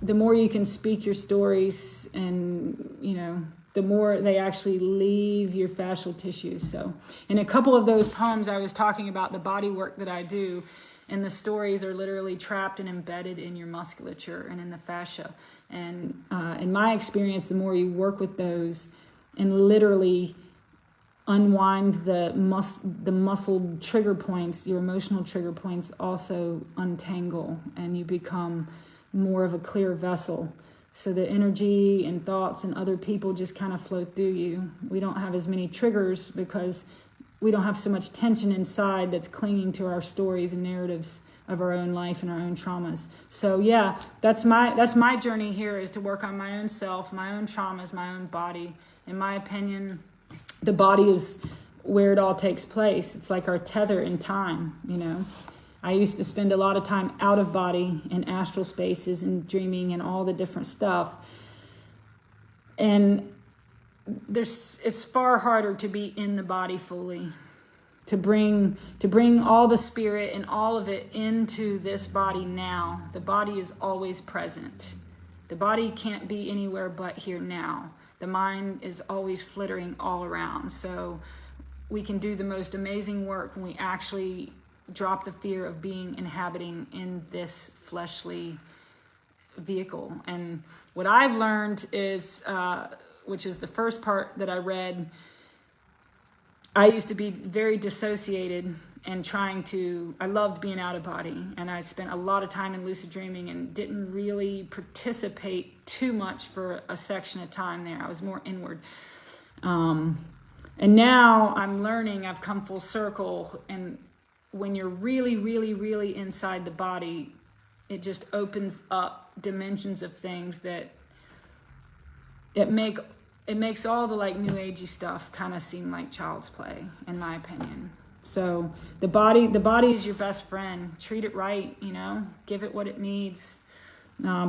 the more you can speak your stories, and you know, the more they actually leave your fascial tissues. So in a couple of those poems, I was talking about the body work that I do, and the stories are literally trapped and embedded in your musculature and in the fascia. And in my experience, the more you work with those and literally unwind the muscle trigger points, your emotional trigger points also untangle, and you become more of a clear vessel. So the energy and thoughts and other people just kind of flow through you. We don't have as many triggers because we don't have so much tension inside that's clinging to our stories and narratives of our own life and our own traumas. So yeah, that's my journey here, is to work on my own self, my own traumas, my own body. In my opinion, the body is where it all takes place. It's like our tether in time, you know. I used to spend a lot of time out of body in astral spaces and dreaming and all the different stuff. And it's far harder to be in the body fully, to bring all the spirit and all of it into this body now. The body is always present. The body can't be anywhere but here now. The mind is always flittering all around. So we can do the most amazing work when we actually drop the fear of inhabiting in this fleshly vehicle. And what I've learned is, which is the first part that I read, I used to be very dissociated and I loved being out of body. And I spent a lot of time in lucid dreaming and didn't really participate too much for a section of time there. I was more inward. And now I'm learning, I've come full circle, and when you're really, really, really inside the body, it just opens up dimensions of things that it makes all the like new agey stuff kind of seem like child's play, in my opinion. So the body is your best friend. Treat it right, you know, give it what it needs.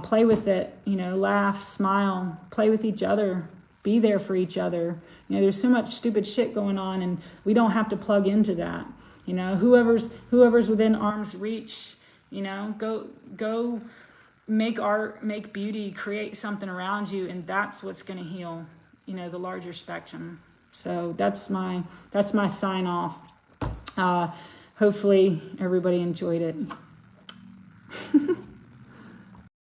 Play with it, you know, laugh, smile, play with each other, be there for each other. You know, there's so much stupid shit going on, and we don't have to plug into that. You know, whoever's within arm's reach, you know, go make art, make beauty, create something around you, and that's what's going to heal, you know, the larger spectrum. So that's my sign off. Hopefully everybody enjoyed it.